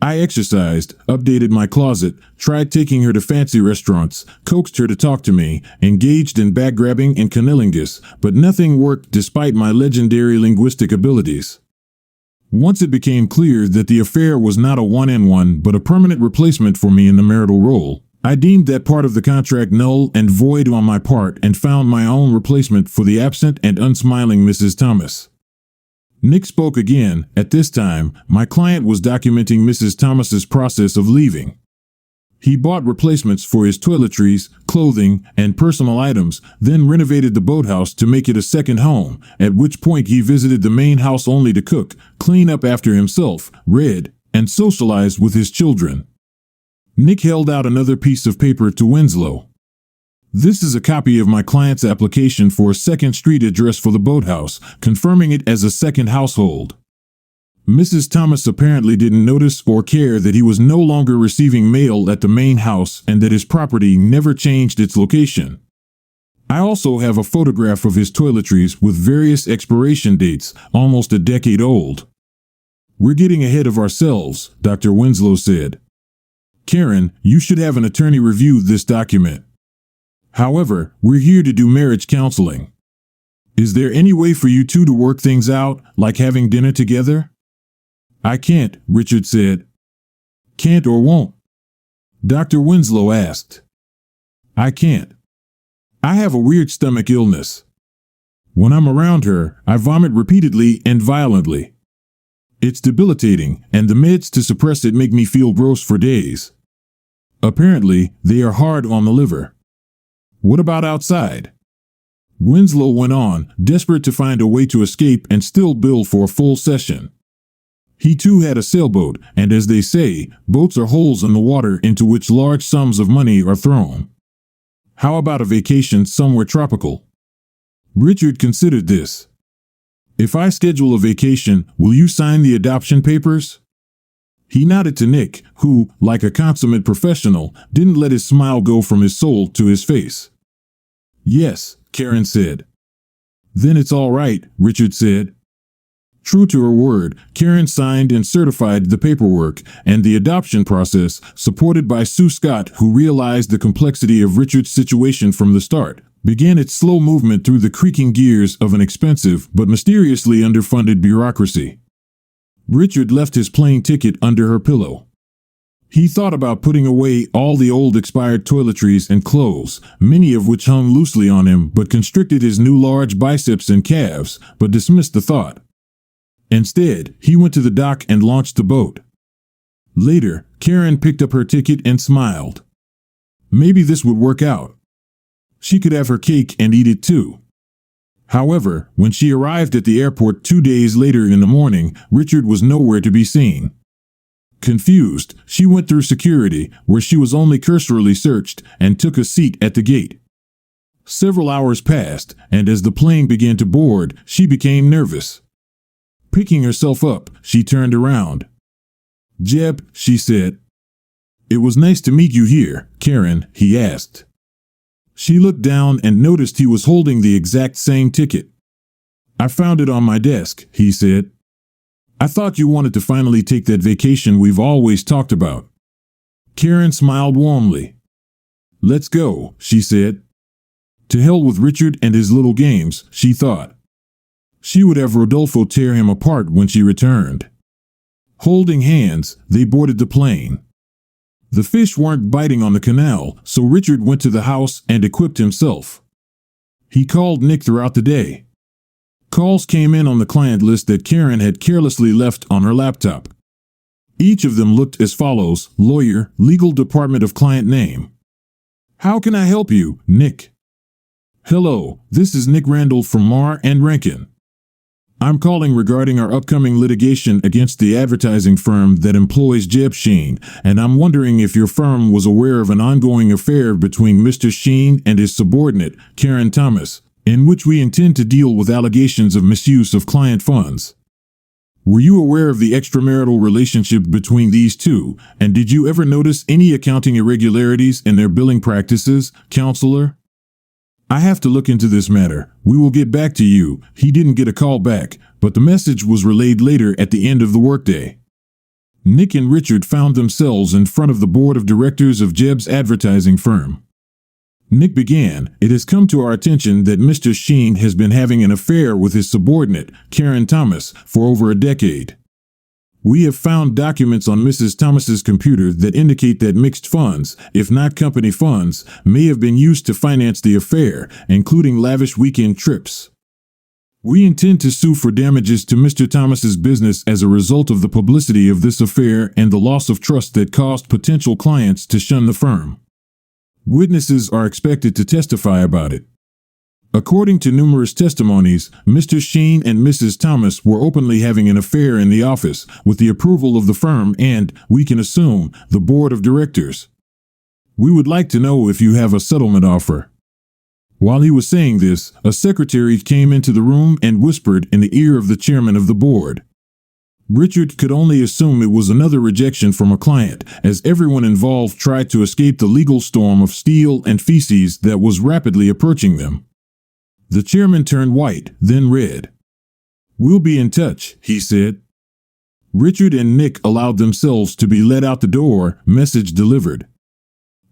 I exercised, updated my closet, tried taking her to fancy restaurants, coaxed her to talk to me, engaged in backgrabbing and cunnilingus, but nothing worked despite my legendary linguistic abilities. Once it became clear that the affair was not a one-on-one but a permanent replacement for me in the marital role, I deemed that part of the contract null and void on my part and found my own replacement for the absent and unsmiling Mrs. Thomas." Nick spoke again. At this time, my client was documenting Mrs. Thomas's process of leaving. He bought replacements for his toiletries, clothing, and personal items, then renovated the boathouse to make it a second home, at which point he visited the main house only to cook, clean up after himself, read, and socialize with his children. Nick held out another piece of paper to Winslow. "This is a copy of my client's application for a second street address for the boathouse, confirming it as a second household." Mrs. Thomas apparently didn't notice or care that he was no longer receiving mail at the main house and that his property never changed its location. "I also have a photograph of his toiletries with various expiration dates, almost a decade old." "We're getting ahead of ourselves," Dr. Winslow said. "Karen, you should have an attorney review this document. However, we're here to do marriage counseling. Is there any way for you two to work things out, like having dinner together?" "I can't," Richard said. "Can't or won't?" Dr. Winslow asked. "I can't. I have a weird stomach illness. When I'm around her, I vomit repeatedly and violently. It's debilitating, and the meds to suppress it make me feel gross for days. Apparently, they are hard on the liver. What about outside?" Winslow went on, desperate to find a way to escape and still bill for a full session. He too had a sailboat, and as they say, boats are holes in the water into which large sums of money are thrown. How about a vacation somewhere tropical? Richard considered this. "If I schedule a vacation, will you sign the adoption papers?" He nodded to Nick, who, like a consummate professional, didn't let his smile go from his soul to his face. "Yes," Karen said. "Then it's all right," Richard said. True to her word, Karen signed and certified the paperwork, and the adoption process, supported by Sue Scott, who realized the complexity of Richard's situation from the start, began its slow movement through the creaking gears of an expensive but mysteriously underfunded bureaucracy. Richard left his plane ticket under her pillow. He thought about putting away all the old expired toiletries and clothes, many of which hung loosely on him but constricted his new large biceps and calves, but dismissed the thought. Instead, he went to the dock and launched the boat. Later, Karen picked up her ticket and smiled. Maybe this would work out. She could have her cake and eat it too. However, when she arrived at the airport 2 days later in the morning, Richard was nowhere to be seen. Confused, she went through security, where she was only cursorily searched, and took a seat at the gate. Several hours passed, and as the plane began to board, she became nervous. Picking herself up, she turned around. "Jeb," she said. "It was nice to meet you here, Karen," he asked. She looked down and noticed he was holding the exact same ticket. "I found it on my desk," he said. I thought you wanted to finally take that vacation we've always talked about. Karen smiled warmly. Let's go, she said. To hell with Richard and his little games, she thought. She would have Rodolfo tear him apart when she returned. Holding hands, they boarded the plane. The fish weren't biting on the canal, so Richard went to the house and equipped himself. He called Nick throughout the day. Calls came in on the client list that Karen had carelessly left on her laptop. Each of them looked as follows: lawyer, legal department of client name. How can I help you, Nick? Hello, this is Nick Randall from Marr and Rankin. I'm calling regarding our upcoming litigation against the advertising firm that employs Jeb Sheen, and I'm wondering if your firm was aware of an ongoing affair between Mr. Sheen and his subordinate, Karen Thomas, in which we intend to deal with allegations of misuse of client funds. Were you aware of the extramarital relationship between these two, and did you ever notice any accounting irregularities in their billing practices, counselor? I have to look into this matter. We will get back to you. He didn't get a call back, but the message was relayed later at the end of the workday. Nick and Richard found themselves in front of the board of directors of Jeb's advertising firm. Nick began, "It has come to our attention that Mr. Sheen has been having an affair with his subordinate, Karen Thomas, for over a decade. We have found documents on Mrs. Thomas's computer that indicate that mixed funds, if not company funds, may have been used to finance the affair, including lavish weekend trips. We intend to sue for damages to Mr. Thomas's business as a result of the publicity of this affair and the loss of trust that caused potential clients to shun the firm. Witnesses are expected to testify about it. According to numerous testimonies, Mr. Sheen and Mrs. Thomas were openly having an affair in the office, with the approval of the firm and, we can assume, the board of directors. We would like to know if you have a settlement offer." While he was saying this, a secretary came into the room and whispered in the ear of the chairman of the board. Richard could only assume it was another rejection from a client, as everyone involved tried to escape the legal storm of steel and feces that was rapidly approaching them. The chairman turned white, then red. "We'll be in touch," he said. Richard and Nick allowed themselves to be led out the door, message delivered.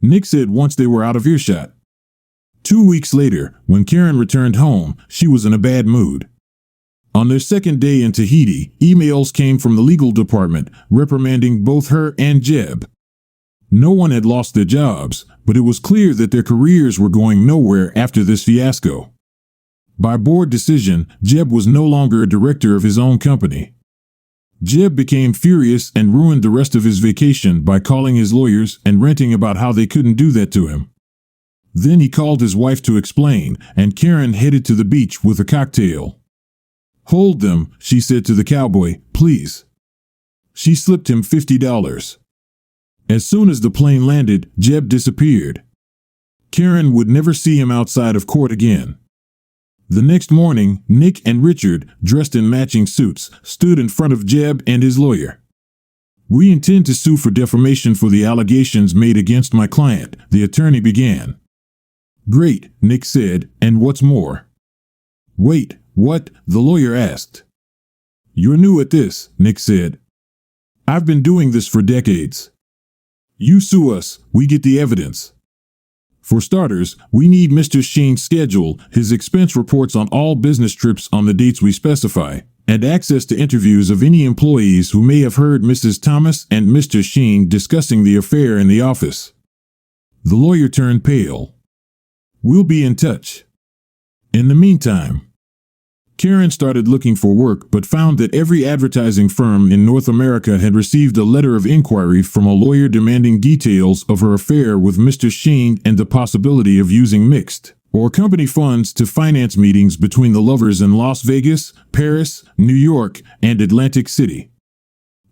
Nick said once they were out of earshot. 2 weeks later, when Karen returned home, she was in a bad mood. On their second day in Tahiti, emails came from the legal department, reprimanding both her and Jeb. No one had lost their jobs, but it was clear that their careers were going nowhere after this fiasco. By board decision, Jeb was no longer a director of his own company. Jeb became furious and ruined the rest of his vacation by calling his lawyers and ranting about how they couldn't do that to him. Then he called his wife to explain, and Karen headed to the beach with a cocktail. "Hold them," she said to the cowboy, "please." She slipped him $50. As soon as the plane landed, Jeb disappeared. Karen would never see him outside of court again. The next morning, Nick and Richard, dressed in matching suits, stood in front of Jeb and his lawyer. "We intend to sue for defamation for the allegations made against my client," the attorney began. "Great," Nick said, "and what's more?" "Wait, what?" the lawyer asked. "You're new at this," Nick said. "I've been doing this for decades. You sue us, we get the evidence. For starters, we need Mr. Sheen's schedule, his expense reports on all business trips on the dates we specify, and access to interviews of any employees who may have heard Mrs. Thomas and Mr. Sheen discussing the affair in the office." The lawyer turned pale. "We'll be in touch." In the meantime, Karen started looking for work but found that every advertising firm in North America had received a letter of inquiry from a lawyer demanding details of her affair with Mr. Sheen and the possibility of using mixed or company funds to finance meetings between the lovers in Las Vegas, Paris, New York, and Atlantic City.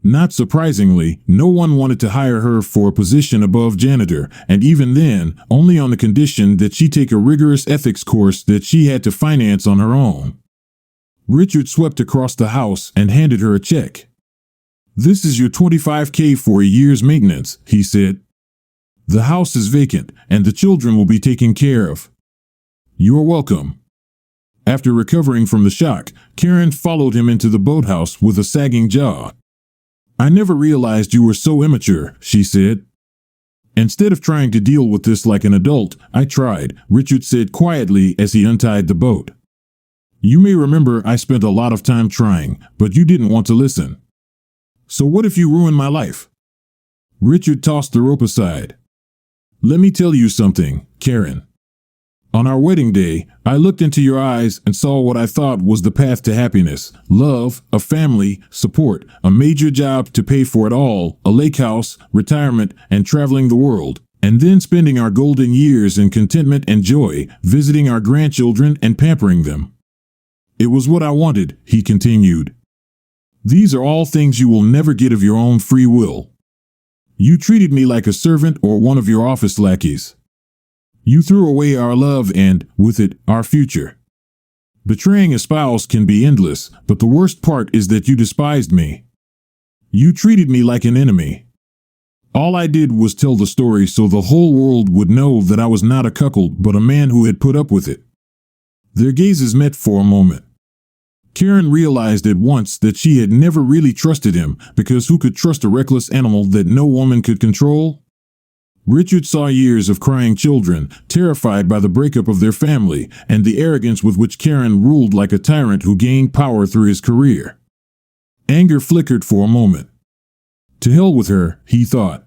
Not surprisingly, no one wanted to hire her for a position above janitor, and even then, only on the condition that she take a rigorous ethics course that she had to finance on her own. Richard swept across the house and handed her a check. "This is your $25K for a year's maintenance," he said. "The house is vacant, and the children will be taken care of." "You're welcome." After recovering from the shock, Karen followed him into the boathouse with a sagging jaw. I never realized you were so immature, she said. Instead of trying to deal with this like an adult, I tried, Richard said quietly as he untied the boat. You may remember I spent a lot of time trying, but you didn't want to listen. So what if you ruin my life? Richard tossed the rope aside. Let me tell you something, Karen. On our wedding day, I looked into your eyes and saw what I thought was the path to happiness, love, a family, support, a major job to pay for it all, a lake house, retirement, and traveling the world, and then spending our golden years in contentment and joy, visiting our grandchildren and pampering them. It was what I wanted, he continued. These are all things you will never get of your own free will. You treated me like a servant or one of your office lackeys. You threw away our love and, with it, our future. Betraying a spouse can be endless, but the worst part is that you despised me. You treated me like an enemy. All I did was tell the story so the whole world would know that I was not a cuckold but a man who had put up with it. Their gazes met for a moment. Karen realized at once that she had never really trusted him, because who could trust a reckless animal that no woman could control? Richard saw years of crying children, terrified by the breakup of their family, and the arrogance with which Karen ruled like a tyrant who gained power through his career. Anger flickered for a moment. To hell with her, he thought.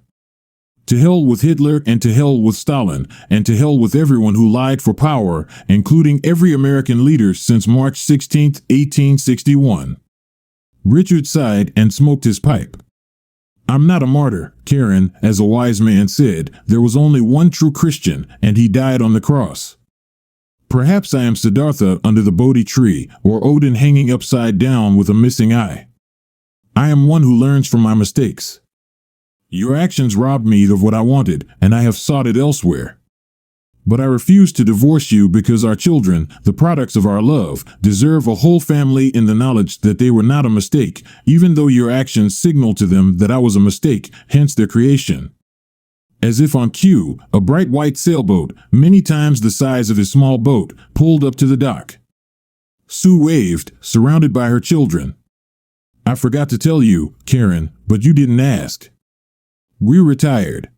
To hell with Hitler, and to hell with Stalin, and to hell with everyone who lied for power, including every American leader since March 16, 1861. Richard sighed and smoked his pipe. I'm not a martyr, Karen, as a wise man said. There was only one true Christian, and he died on the cross. Perhaps I am Siddhartha under the Bodhi tree, or Odin hanging upside down with a missing eye. I am one who learns from my mistakes. Your actions robbed me of what I wanted, and I have sought it elsewhere. But I refuse to divorce you because our children, the products of our love, deserve a whole family in the knowledge that they were not a mistake, even though your actions signal to them that I was a mistake, hence their creation. As if on cue, a bright white sailboat, many times the size of his small boat, pulled up to the dock. Sue waved, surrounded by her children. I forgot to tell you, Karen, but you didn't ask. We're retired.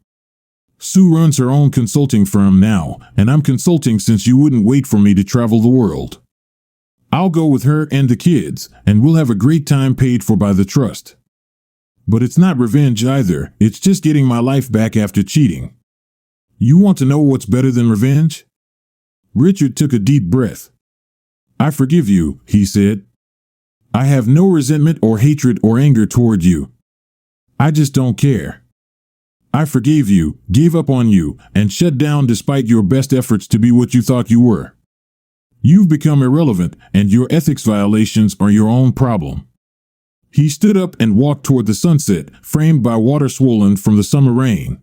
Sue runs her own consulting firm now, and I'm consulting since you wouldn't wait for me to travel the world. I'll go with her and the kids, and we'll have a great time paid for by the trust. But it's not revenge either, it's just getting my life back after cheating. You want to know what's better than revenge? Richard took a deep breath. I forgive you, he said. I have no resentment or hatred or anger toward you. I just don't care. I forgave you, gave up on you, and shut down despite your best efforts to be what you thought you were. You've become irrelevant, and your ethics violations are your own problem. He stood up and walked toward the sunset, framed by water swollen from the summer rain.